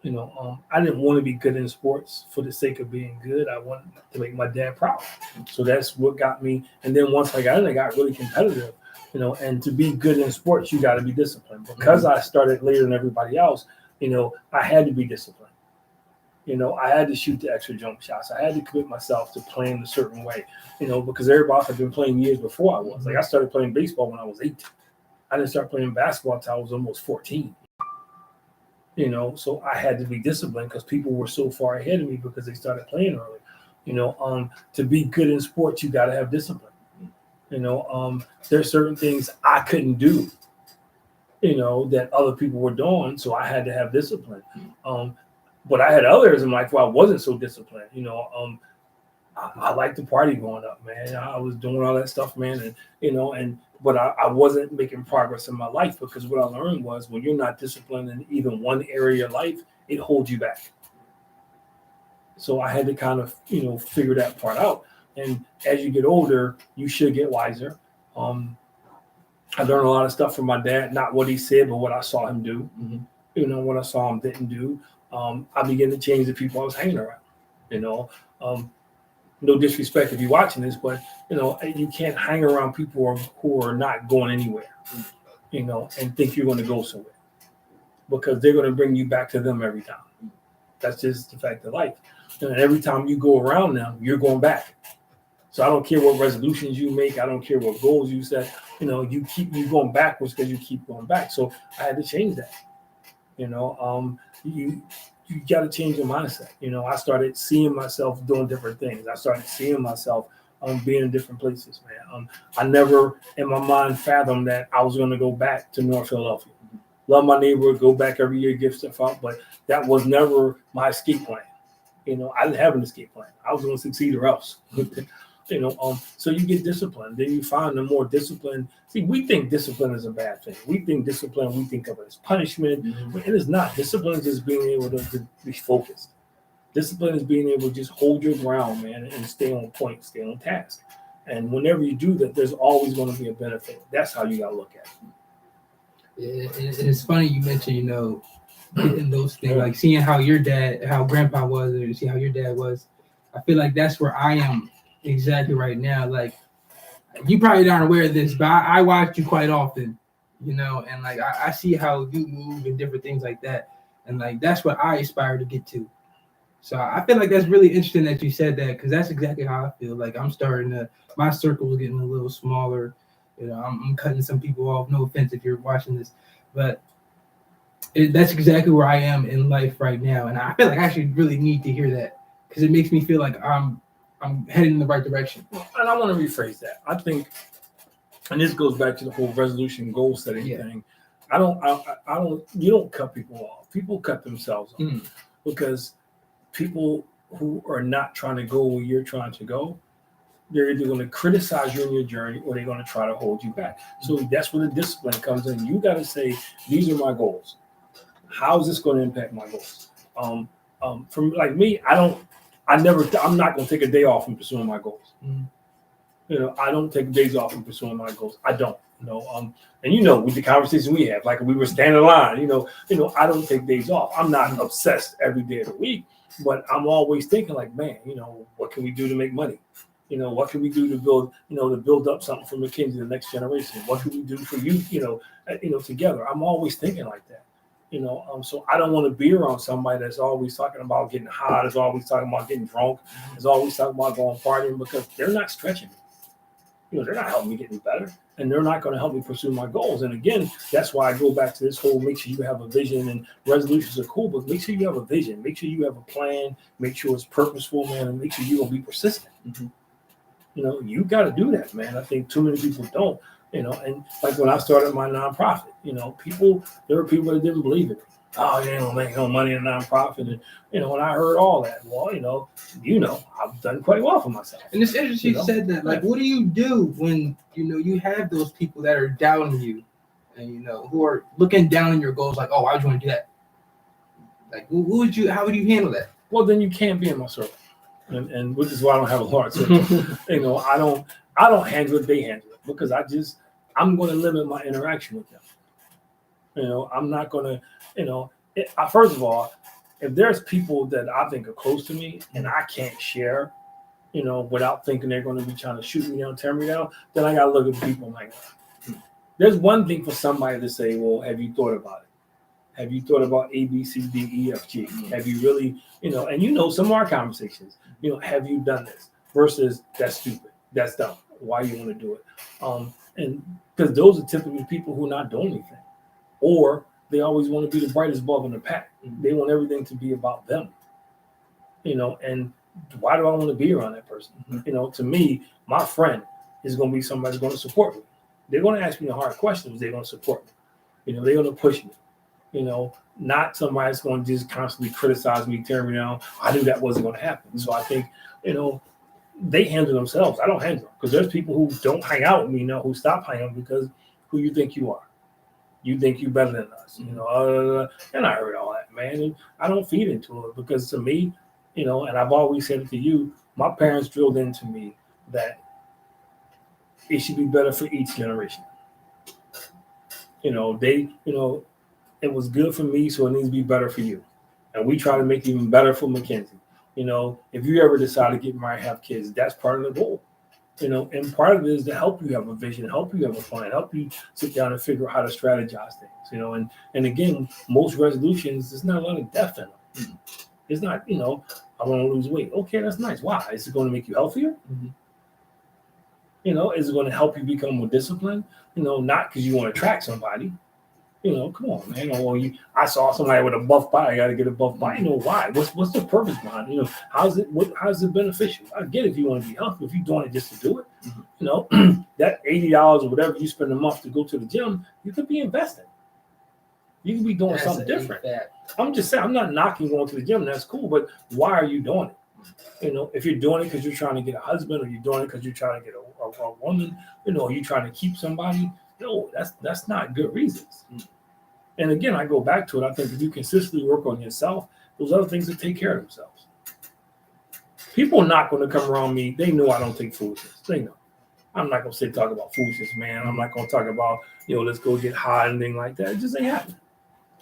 I didn't want to be good in sports for the sake of being good. I wanted to make my dad proud. So that's what got me. And then once I got in, I got really competitive. And to be good in sports, you got to be disciplined. Because I started later than everybody else, I had to be disciplined. I had to shoot the extra jump shots. I had to commit myself to playing a certain way, because everybody else had been playing years before I was. Like, I started playing baseball when I was 8. I didn't start playing basketball until I was almost 14. So I had to be disciplined because people were so far ahead of me because they started playing early. To be good in sports, you got to have discipline. There's certain things I couldn't do, that other people were doing. So I had to have discipline. But I had others in life where I wasn't so disciplined. I liked the party going up, man. I was doing all that stuff, man. But I wasn't making progress in my life, because what I learned was when you're not disciplined in even one area of life, it holds you back. So I had to kind of, figure that part out. And as you get older, you should get wiser. I learned a lot of stuff from my dad, not what he said, but what I saw him do. What I saw him didn't do. I began to change the people I was hanging around. No disrespect if you're watching this, but you can't hang around people who are not going anywhere, and think you're going to go somewhere, because they're going to bring you back to them every time. That's just the fact of life. And every time you go around them, you're going back. So I don't care what resolutions you make. I don't care what goals you set. You going backwards because you keep going back. So I had to change that. You got to change your mindset. I started seeing myself doing different things. I started seeing myself being in different places, man. I never in my mind fathomed that I was going to go back to North Philadelphia. Love my neighborhood, go back every year, give stuff out, but that was never my escape plan. I didn't have an escape plan. I was going to succeed or else. So you get disciplined. Then you find the more discipline. See, we think discipline is a bad thing. We think of it as punishment. It is not. Discipline is just being able to be focused. Discipline is being able to just hold your ground, man, and stay on point, stay on task. And whenever you do that, there's always going to be a benefit. That's how you got to look at it. It's funny you mentioned, getting those things, like seeing how grandpa was, or see how your dad was. I feel like that's where I am exactly right now. Like, you probably aren't aware of this, but I watch you quite often, and like I see how you move and different things like that. And like that's what I aspire to get to. So I feel like that's really interesting that you said that, because that's exactly how I feel. Like my circle is getting a little smaller. I'm cutting some people off. No offense if you're watching this, but that's exactly where I am in life right now. And I feel like I actually really need to hear that, because it makes me feel like I'm heading in the right direction. And I want to rephrase that. I think, and this goes back to the whole resolution goal setting thing. I don't. You don't cut people off. People cut themselves off because people who are not trying to go where you're trying to go, they're either going to criticize you in your journey or they're going to try to hold you back. So that's where the discipline comes in. You got to say, these are my goals. How is this going to impact my goals? From like me, I'm not going to take a day off from pursuing my goals. I don't take days off from pursuing my goals. I don't. And with the conversation we have, like we were standing in line, I don't take days off. I'm not obsessed every day of the week, but I'm always thinking like, man, what can we do to make money? What can we do to build up something for McKinsey, the next generation? What can we do for you, together? I'm always thinking like that. So I don't want to be around somebody that's always talking about getting high, that's always talking about getting drunk, that's always talking about going partying, because they're not stretching me. They're not helping me get better, and they're not going to help me pursue my goals. And again, that's why I go back to this whole make sure you have a vision, and resolutions are cool, but make sure you have a vision. Make sure you have a plan. Make sure it's purposeful, man, and make sure you're going to be persistent. You got to do that, man. I think too many people don't, and like when I started my nonprofit, there were people that didn't believe it. Oh, you ain't gonna make no money in a nonprofit. And when I heard all that, well, I've done quite well for myself. And it's interesting you said that. Like, what do you do when, you have those people that are doubting you and, who are looking down on your goals, like, oh, why would you want to do that? Like, how would you handle that? Well, then you can't be in my circle. And which is why I don't have a large circle. I don't handle it, they handle it, because I'm going to limit my interaction with them. I'm not going to, first of all, if there's people that I think are close to me and I can't share, without thinking they're going to be trying to shoot me down, tear me down, then I got to look at people like, there's one thing for somebody to say, well, have you thought about it? Have you thought about A, B, C, D, E, F, G? Have you really, and some of our conversations, have you done this? Versus that's stupid, that's dumb. Why you want to do it? And because those are typically people who are not doing anything. Or they always want to be the brightest bulb in the pack. They want everything to be about them. And why do I want to be around that person? To me, my friend is going to be somebody who's going to support me. They're going to ask me the hard questions. They're going to support me. They're going to push me. Not somebody that's going to just constantly criticize me, tear me down. I knew that wasn't going to happen. So I think, they handle themselves. I don't handle them, because there's people who don't hang out with me, who stop hanging out because who you think you are. You think you're better than us, and I heard all that, man. And I don't feed into it, because to me, and I've always said it to you, my parents drilled into me that it should be better for each generation. It was good for me, so it needs to be better for you. And we try to make it even better for McKinsey. If you ever decide to get married, have kids, that's part of the goal. And part of it is to help you have a vision, help you have a plan, help you sit down and figure out how to strategize things, and again, most resolutions, there's not a lot of depth in them. It's not, I want to lose weight. Okay, that's nice. Why? Is it going to make you healthier? Is it going to help you become more disciplined? Not because you want to attract somebody. Come on, man. I saw somebody with a buff body. I got to get a buff body. Why? What's the purpose behind it? How's it beneficial? I get it if you want to be healthy. If you're doing it just to do it, that $80 or whatever you spend a month to go to the gym, you could be investing. You could be doing something different. I'm just saying, I'm not knocking going to the gym. That's cool, but why are you doing it? If you're doing it because you're trying to get a husband, or you're doing it because you're trying to get a woman, or you're trying to keep somebody, that's not good reasons. And again, I go back to it. I think if you consistently work on yourself, those other things will take care of themselves. People are not going to come around me. They know I don't take foolishness. They know. I'm not gonna talk about foolishness, man. I'm not gonna talk about, let's go get high and things like that. It just ain't happening.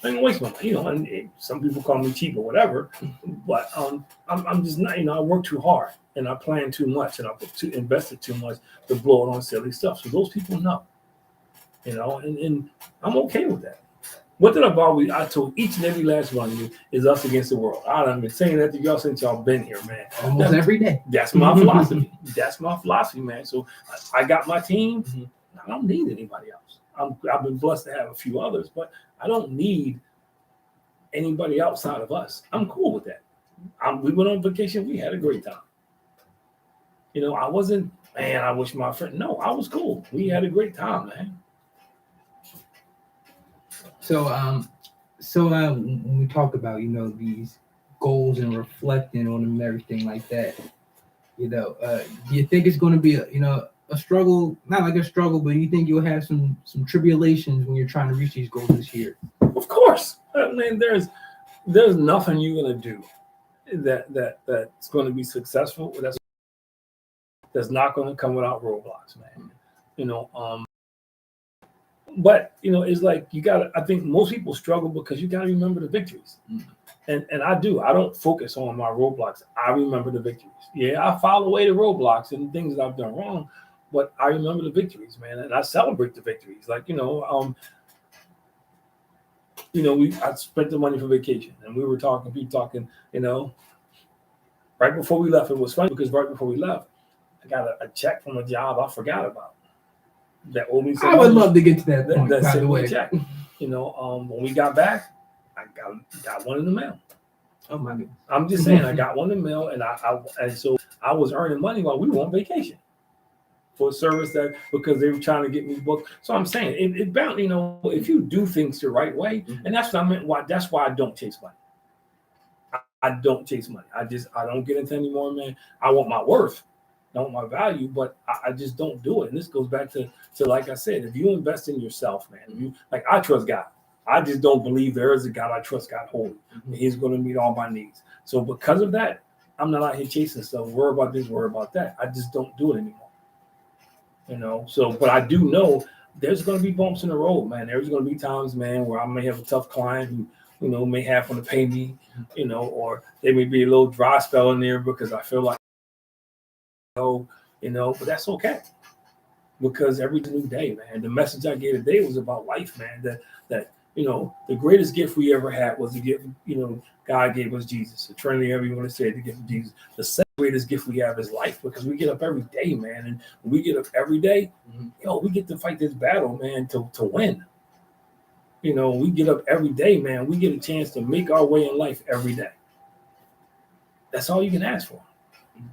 I ain't gonna waste my money, and some people call me cheap or whatever, but I'm just not, I work too hard and I plan too much and I invested too much to blow it on silly stuff. So those people know, and I'm okay with that. What did I told each and every last one of you is us against the world. I've been saying that to y'all since y'all been here, man. Almost every day. That's my philosophy. That's my philosophy, man. So I got my team. I don't need anybody else. I've been blessed to have a few others, but I don't need anybody outside of us. I'm cool with that. We went on vacation. We had a great time. I wasn't, man, I wish my friend. No, I was cool. We had a great time, man. So, when we talk about, these goals and reflecting on them and everything like that, do you think it's going to be a struggle? Not like a struggle, but you think you'll have some tribulations when you're trying to reach these goals this year? Of course. I mean, there's nothing you're going to do that's going to be successful. That's not going to come without roadblocks, man. But it's like I think most people struggle because you got to remember the victories. And I do. I don't focus on my roadblocks. I remember the victories. Yeah, I file away the roadblocks and things that I've done wrong, but I remember the victories, man, and I celebrate the victories. Like, I spent the money for vacation, and we were talking, right before we left. It was funny because right before we left, I got a check from a job I forgot about. That owed me some I would money. love to get to that point, That by sent the me way. a check. When we got back, I got one in the mail. Oh my goodness. I'm just saying, I got one in the mail, and so I was earning money while we were on vacation for a service because they were trying to get me booked. So I'm saying it bound, if you do things the right way, and that's what I meant. That's why I don't chase money. I don't chase money. I don't get into anymore, man. I want my worth. I want my value, but I just don't do it. And this goes back to like I said, if you invest in yourself, man, I trust God. I just don't believe there is a God. I trust God wholly. He's going to meet all my needs. So because of that, I'm not out here chasing stuff. Worry about this, worry about that. I just don't do it anymore. So, but I do know there's going to be bumps in the road, man. There's going to be times, man, where I may have a tough client who, may have to pay me, or there may be a little dry spell in there because I feel like, but that's okay. Because every new day, man, the message I gave today was about life, man. That the greatest gift we ever had was the gift, God gave us Jesus. The Trinity, however you want to say it, the gift of Jesus. The second greatest gift we have is life, because we get up every day, man. And when we get up every day, we get to fight this battle, man, to win. We get up every day, man. We get a chance to make our way in life every day. That's all you can ask for.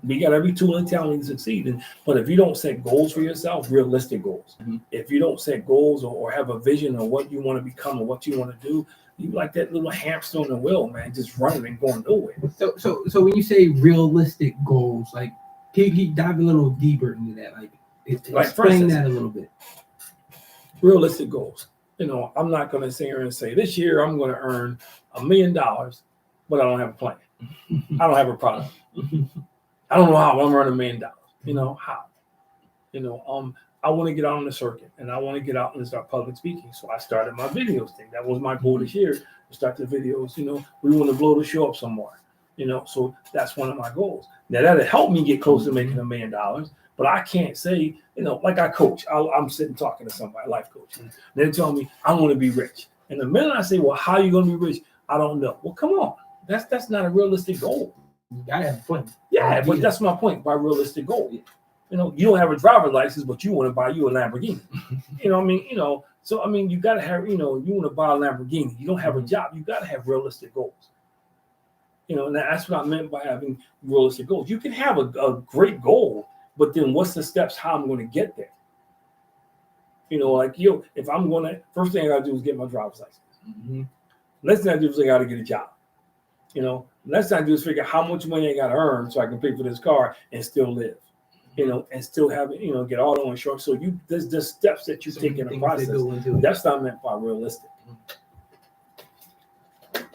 We got every tool and talent to succeed. But if you don't set goals for yourself, realistic goals, if you don't set goals or have a vision of what you want to become or what you want to do, you like that little hamster on the wheel, man, just running and going nowhere. So when you say realistic goals, like, can you dive a little deeper into that? Like explain that a little bit. Realistic goals. I'm not going to sit here and say this year I'm going to earn $1 million, but I don't have a plan. I don't have a product. I don't know how I'm earning $1 million. How? I want to get out on the circuit, and I want to get out and start public speaking. So I started my videos thing. That was my goal this year, to start the videos. We want to blow the show up some more. So that's one of my goals. Now that'll help me get close to making $1 million. But I can't say, like I coach. I'm sitting talking to somebody, life coach, and they're telling me I want to be rich. And the minute I say, well, how are you going to be rich? I don't know. Well, come on. That's not a realistic goal. You gotta have a plan. Yeah, but that's my point by realistic goal. You don't have a driver's license, but you want to buy you a Lamborghini. So you gotta have, you want to buy a Lamborghini. You don't have a job, you gotta have realistic goals. And that's what I meant by having realistic goals. You can have a great goal, but then what's the steps how I'm going to get there? If I'm going to, first thing I gotta do is get my driver's license. Next thing I do is I gotta get a job. Next thing I do is figure out how much money I got to earn so I can pay for this car and still live, and still have it, get auto insurance. So there's the steps that you take in the process. That's what I meant by realistic.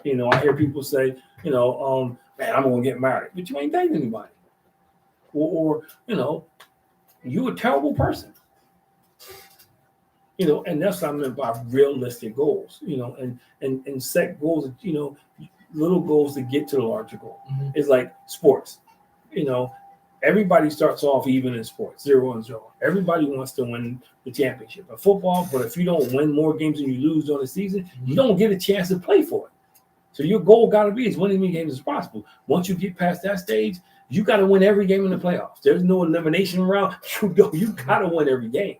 I hear people say, man, I'm going to get married, but you ain't dating anybody. Or you're a terrible person. And that's what I meant by realistic goals, and set goals, little goals to get to the larger goal. Mm-hmm. It's like sports, everybody starts off even in sports, 0-0. Everybody wants to win the championship in football, but if you don't win more games than you lose during the season, you don't get a chance to play for it. So your goal got to be as winning as many games as possible. Once you get past that stage, you got to win every game in the playoffs. There's no elimination round. You got to win every game.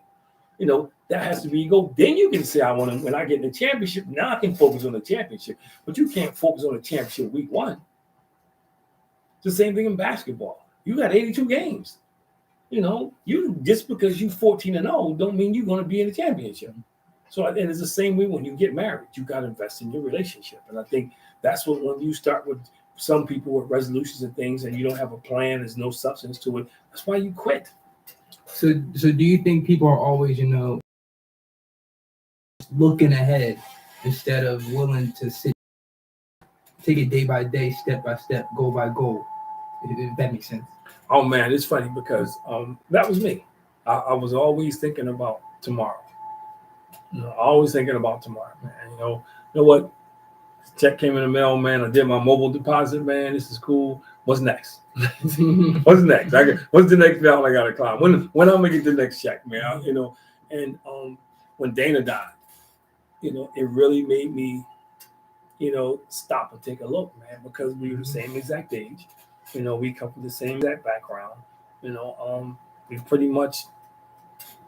That has to be your goal. Then you can say, I want to, when I get in the championship, now I can focus on the championship. But you can't focus on the championship week one. It's the same thing in basketball. You got 82 games. You just because you 14-0 don't mean you're going to be in the championship. So, and it's the same way when you get married. You got to invest in your relationship. And I think that's what, when you start with some people with resolutions and things and you don't have a plan, there's no substance to it, that's why you quit. So do you think people are always, looking ahead instead of willing to take it day by day, step by step, goal by goal, if that makes sense? Oh man, it's funny because that was me. I was always thinking about tomorrow. Always thinking about tomorrow, man. You know what? Check came in the mail, man. I did my mobile deposit, man. This is cool. What's next? What's next? What's the next mountain I gotta climb? When I'm gonna get the next check, man? And when Dana died, it really made me, stop and take a look, man, because we were the same exact age. We come from the same exact background. We pretty much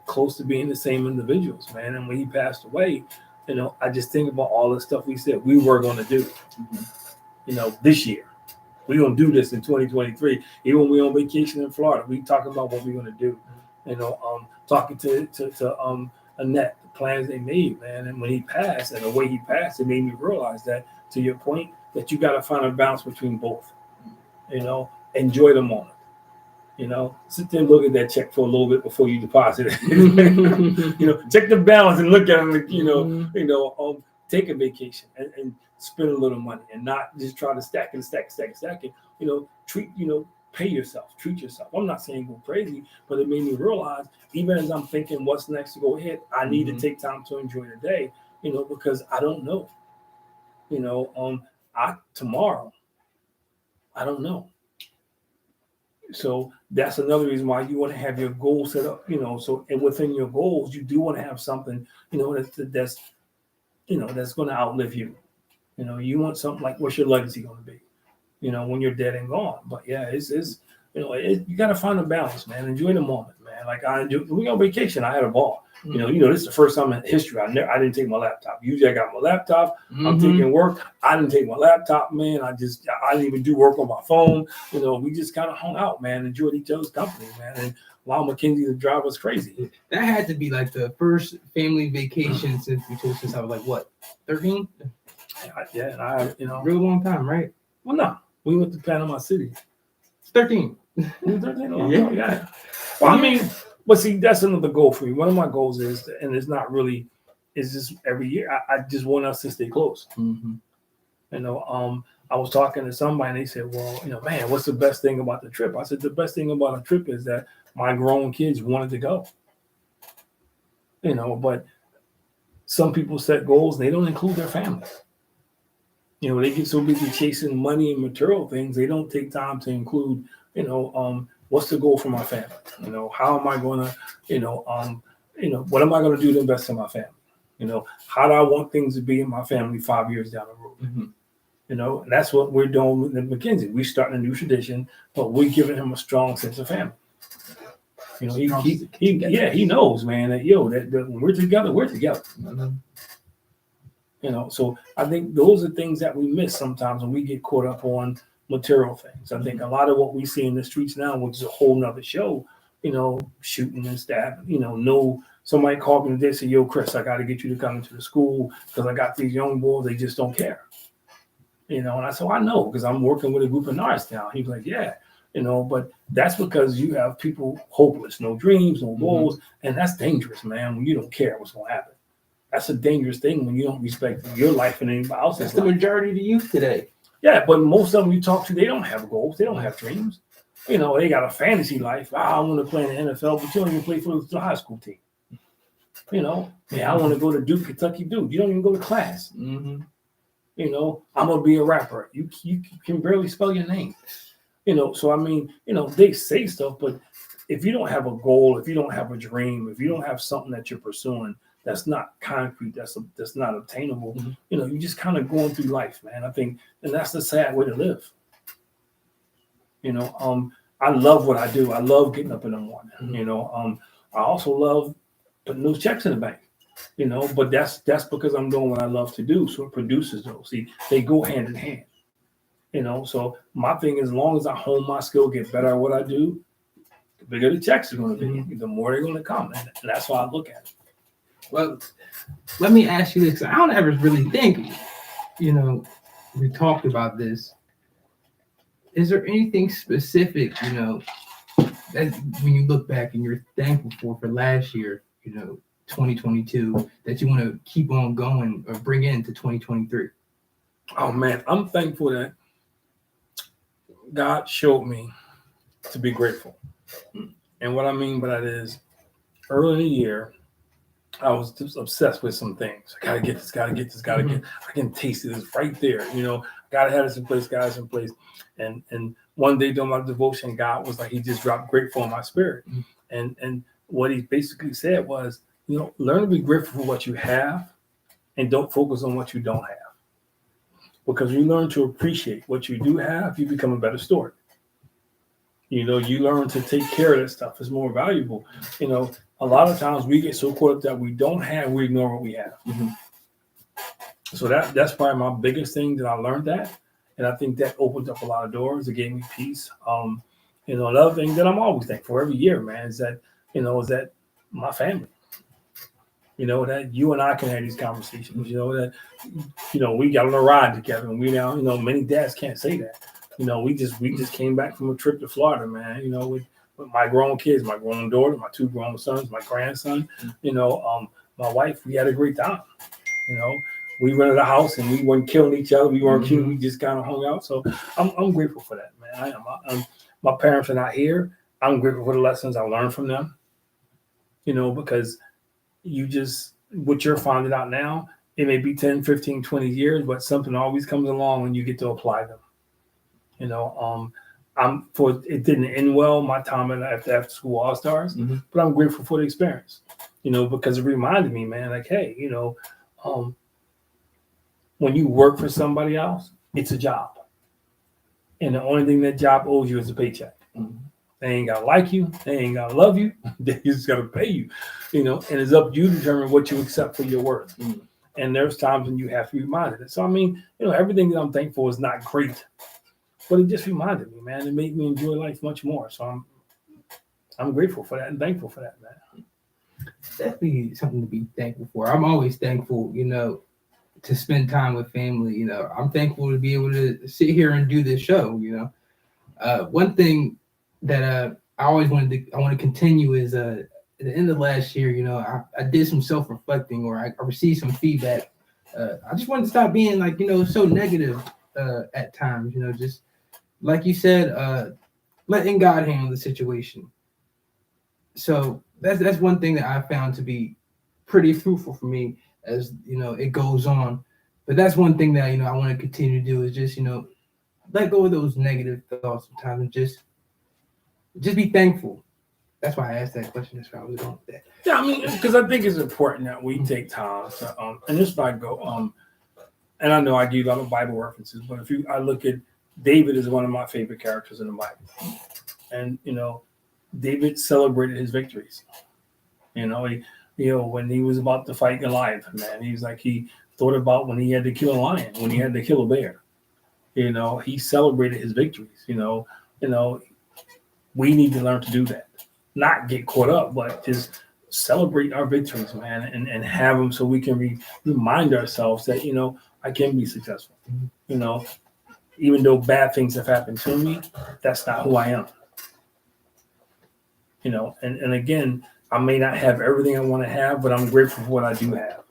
close to being the same individuals, man. And when he passed away, I just think about all the stuff we said we were going to do, this year. We're going to do this in 2023. Even when we're on vacation in Florida, we talk about what we're going to do. Talking to Annette, the plans they made, man. And when he passed, and the way he passed, it made me realize that, to your point, that you got to find a balance between both. Enjoy the moment. Sit there and look at that check for a little bit before you deposit it. Check the balance and look at it. Take a vacation and spend a little money and not just try to stack it. Pay yourself, treat yourself. I'm not saying go crazy, but it made me realize, even as I'm thinking what's next to go ahead, I need to take time to enjoy the day, because I don't know. Tomorrow, I don't know. So that's another reason why you want to have your goals set up, so, and within your goals, you do want to have something, that's going to outlive you. You want something like, what's your legacy going to be, when you're dead and gone. But yeah, you got to find a balance, man. Enjoy the moment, man. Like we on vacation, I had a ball. This is the first time in history I didn't take my laptop. Usually I got my laptop. I'm taking work. I didn't take my laptop, man. I didn't even do work on my phone. We just kind of hung out, man. Enjoyed each other's company, man. And allow Mackenzie to drive us crazy. That had to be like the first family vacation since I was like, what, 13? Yeah, and real long time, right? Well, no, we went to Panama City. It's 13. 13 yeah. Well, I mean. But see, that's another goal for me. One of my goals is, and it's not really, it's just every year, I just want us to stay close. I was talking to somebody and they said, well, man, what's the best thing about the trip? I said, the best thing about a trip is that my grown kids wanted to go. But some people set goals and they don't include their families. They get so busy chasing money and material things, they don't take time to include, what's the goal for my family? How am I going to, what am I going to do to invest in my family? How do I want things to be in my family 5 years down the road? And that's what we're doing with Mackenzie. We're starting a new tradition, but we're giving him a strong sense of family. He knows, man, that that when we're together, we're together. So I think those are things that we miss sometimes when we get caught up on material things. I think a lot of what we see in the streets now, which is a whole nother show, shooting and stabbing, somebody called me today and said, yo, Chris, I got to get you to come into the school because I got these young boys, they just don't care. And I said, I know, because I'm working with a group in Norristown. He was like, yeah, but that's because you have people hopeless, no dreams, no goals. And that's dangerous, man, when you don't care what's going to happen. That's a dangerous thing when you don't respect your life and anybody else's life. That's the majority of the youth today. Yeah, but most of them you talk to, they don't have goals. They don't have dreams. You know, they got a fantasy life. I want to play in the NFL, but you don't even play for the high school team. You know, I want to go to Duke, Kentucky Duke. You don't even go to class. Mm-hmm. You know, I'm gonna be a rapper. You can barely spell your name. You know, so I mean, you know, they say stuff, but if you don't have a goal, if you don't have a dream, if you don't have something that you're pursuing that's not concrete, that's not obtainable, mm-hmm. you know, you just kind of going through life, man. I think, and that's the sad way to live. You know, I love what I do. I love getting up in the morning. Mm-hmm. You know, I also love putting those checks in the bank. You know, but that's because I'm doing what I love to do. So it produces those. See, they go hand in hand. You know, so my thing is, as long as I hone my skill, get better at what I do, the bigger the checks are going to be, mm-hmm. the more they're going to come, and that's why I look at it. Well, let me ask you this. I don't ever really think, you know, we talked about this. Is there anything specific, you know, that when you look back and you're thankful for last year, you know, 2022, that you want to keep on going or bring into 2023? Oh man, I'm thankful that God showed me to be grateful. And what I mean by that is, early in the year, I was just obsessed with some things. I gotta get this, gotta get. I can taste it. It's right there. You know, gotta have this in place, guys in place. And one day during my devotion, God was like, He just dropped grateful in my spirit. And what He basically said was, you know, learn to be grateful for what you have, and don't focus on what you don't have. Because when you learn to appreciate what you do have, you become a better steward. You know, you learn to take care of that stuff. It's more valuable. You know, a lot of times we get so caught up that we don't have, we ignore what we have. Mm-hmm. So that's probably my biggest thing that I learned that. And I think that opened up a lot of doors. It gave me peace. You know, another thing that I'm always thankful for every year, man, is that my family. You know, that you and I can have these conversations. You know, that, you know, we got on a ride together, and we now, you know, many dads can't say that. You know, we just came back from a trip to Florida, man. You know, with my grown kids, my grown daughter, my two grown sons, my grandson. You know, my wife. We had a great time. You know, we rented a house and we weren't killing each other. We weren't killing. We just kind of hung out. So I'm grateful for that, man. I am. My parents are not here. I'm grateful for the lessons I learned from them. You know, because what you're finding out now, it may be 10, 15, 20 years, but something always comes along when you get to apply them. You know, it didn't end well, my time after school All-Stars, but I'm grateful for the experience, you know, because it reminded me, man, like, hey, you know, when you work for somebody else, it's a job. And the only thing that job owes you is a paycheck. They ain't got to like you. They ain't got to love you. They just got to pay you, you know, and it's up to you to determine what you accept for your worth. And there's times when you have to be reminded it. So, I mean, you know, everything that I'm thankful is not great. But it just reminded me, man. It made me enjoy life much more. So I'm grateful for that and thankful for that, man. Definitely something to be thankful for. I'm always thankful, you know, to spend time with family. You know, I'm thankful to be able to sit here and do this show. You know, one thing that I want to continue is at the end of last year, you know, I did some self-reflecting, or I received some feedback. I just wanted to stop being, like, you know, so negative at times. You know, just like you said, letting God handle the situation. So that's one thing that I found to be pretty fruitful for me as, you know, it goes on. But that's one thing that, you know, I want to continue to do is just, you know, let go of those negative thoughts sometimes and just be thankful. That's why I asked that question. That's why I was going with that. Yeah, I mean, because I think it's important that we take time to, and this might go, and I know I give a lot of Bible references, but I look at David is one of my favorite characters in the Bible. And, you know, David celebrated his victories. You know, when he was about to fight Goliath, man, he thought about when he had to kill a lion, when he had to kill a bear. You know, he celebrated his victories. You know, we need to learn to do that. Not get caught up, but just celebrate our victories, man, and have them so we can remind ourselves that, you know, I can be successful. You know, even though bad things have happened to me, that's not who I am. You know, and again, I may not have everything I want to have, but I'm grateful for what I do have.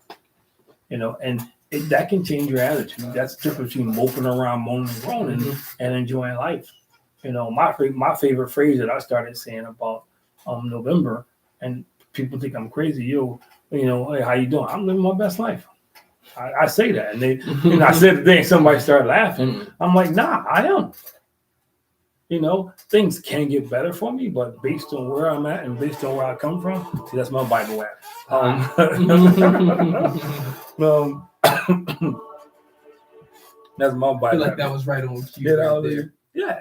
You know, and that can change your attitude. That's the difference between moping around, moaning and groaning, and enjoying life. My favorite phrase that I started saying about November, and people think I'm crazy. Hey, how you doing? I'm living my best life. I say that, and I said the thing. Somebody started laughing. I'm like, nah, I am. Things can get better for me, but based on where I'm at and based on where I come from, see, that's my Bible app. That's my Bible. I feel like that was right on cue right there. Yeah.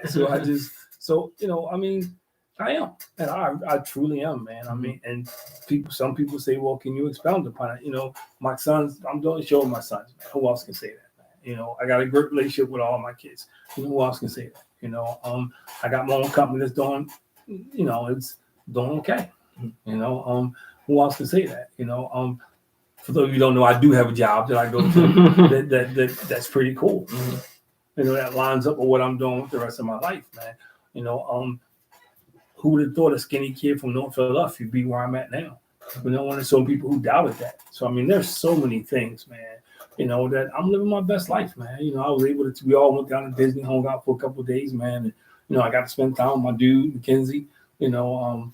I am, and I truly am, man. I mean, and some people say, well, can you expound upon it? My sons, I'm doing a show with my sons. Man. Who else can say that, man? I got a great relationship with all my kids. Who else can say that? I got my own company that's doing, it's doing okay. Who else can say that? For those of you who don't know, I do have a job that I go to that's pretty cool. That lines up with what I'm doing with the rest of my life, man. Who would have thought a skinny kid from North Philadelphia would be where I'm at now? And there's some people who doubted that. So, I mean, there's so many things, man, that I'm living my best life, man. I was able to, we all went down to Disney, hung out for a couple of days, man. And, I got to spend time with my dude, Mackenzie. I'm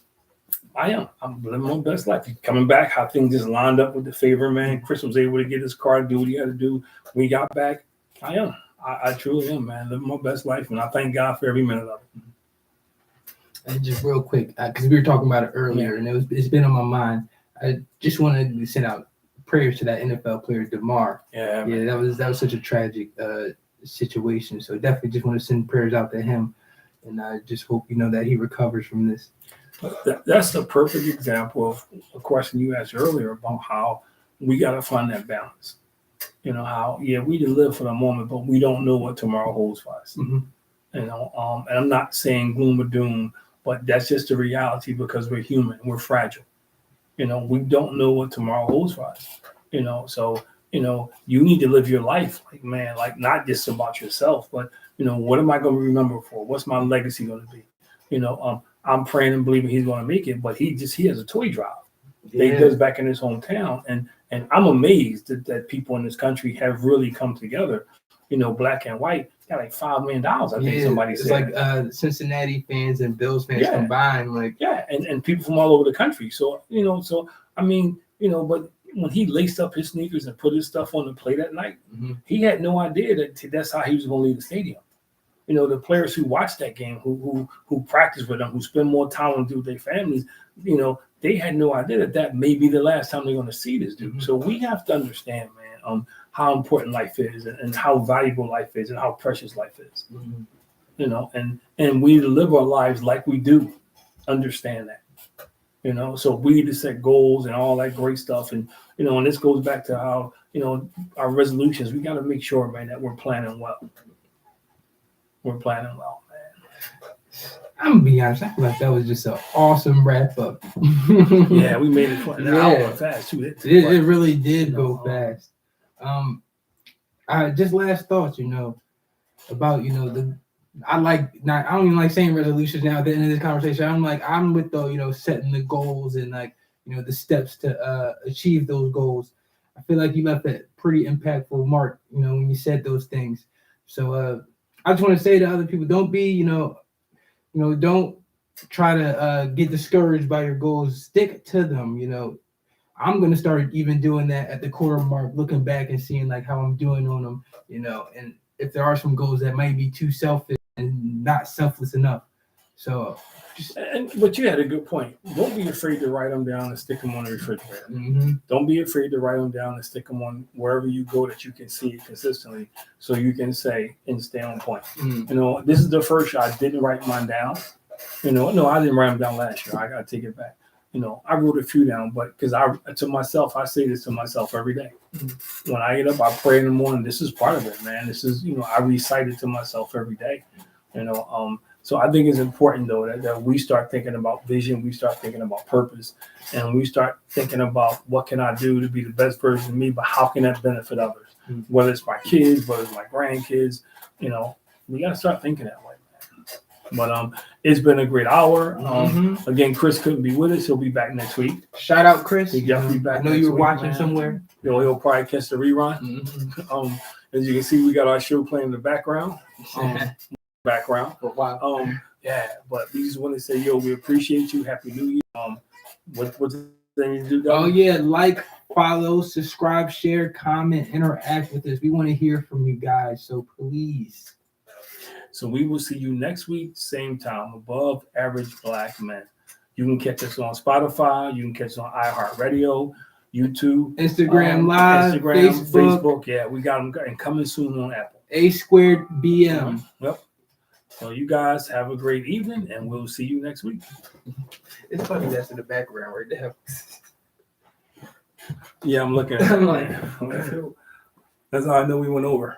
living my best life. Coming back, how things just lined up with the favor, man. Chris was able to get his car, do what he had to do. When he got back, I am. I truly am, man. Living my best life, and I thank God for every minute of it. And just real quick, because we were talking about it earlier, and it's been on my mind. I just wanted to send out prayers to that NFL player, DeMar. Yeah, that was such a tragic situation. So definitely just want to send prayers out to him, and I just hope that he recovers from this. That's the perfect example of a question you asked earlier about how we got to find that balance. How we can live for the moment, but we don't know what tomorrow holds for us. Mm-hmm. And I'm not saying gloom or doom, but that's just the reality because we're human, we're fragile. We don't know what tomorrow holds for us. So you need to live your life, not just about yourself, but what am I going to remember for? What's my legacy going to be? I'm praying and believing he's going to make it, but he has a toy drive that he does back in his hometown, and I'm amazed that people in this country have really come together. Black and white got like $5 million. I think somebody said. It's like Cincinnati fans and Bills fans combined, and people from all over the country. So but when he laced up his sneakers and put his stuff on the play that night, he had no idea that's how he was going to leave the stadium. The players who watch that game, who practice with them, who spend more time with their families, they had no idea that may be the last time they're going to see this dude. So we have to understand, man, how important life is and how valuable life is and how precious life is. And we need to live our lives like we do. Understand that. So we need to set goals and all that great stuff. And and this goes back to how our resolutions. We got to make sure, man, that we're planning well. We're planning well, man. I'm gonna be honest. I feel like that was just an awesome wrap up. Yeah, we made it fun. Hour fast too. It really did go fast. Just last thoughts, about I don't even like saying resolutions now at the end of this conversation. I'm with the setting the goals and the steps to achieve those goals. I feel like you left a pretty impactful mark, when you said those things. So I just want to say to other people, don't be, don't try to get discouraged by your goals. Stick to them. I'm going to start even doing that at the quarter mark, looking back and seeing how I'm doing on them, and if there are some goals that might be too selfish and not selfless enough. So but you had a good point. Don't be afraid to write them down and stick them on the refrigerator. Don't be afraid to write them down and stick them on wherever you go that you can see it consistently, so you can say and stay on point. This is the first year I didn't write mine down. No, I didn't write them down last year. I got to take it back. I wrote a few down, but because I say this to myself every day. When I get up, I pray in the morning. This is part of it, man. This is, I recite it to myself every day. So I think it's important, though, that we start thinking about vision, we start thinking about purpose, and we start thinking about what can I do to be the best version of me, but how can that benefit others? Whether it's my kids, whether it's my grandkids, we got to start thinking that way. But it's been a great hour. Again, Chris couldn't be with us. He'll be back next week. Shout out, Chris. He'll definitely be back. I know you were watching somewhere. He'll probably catch the rerun. As you can see, we got our show playing in the background. background. For a while. Yeah, but we just want to say, yo, we appreciate you. Happy New Year. What's the thing you do? Oh yeah, like, follow, subscribe, share, comment, interact with us. We want to hear from you guys, so please. So we will see you next week, same time, Above Average Black Men. You can catch us on Spotify. You can catch us on iHeartRadio, YouTube, Instagram Live, Facebook. Yeah, we got them and coming soon on Apple. A2BM. Yep. So you guys have a great evening, and we'll see you next week. It's funny that's in the background right there. Yeah, I'm looking at it. That's how I know we went over.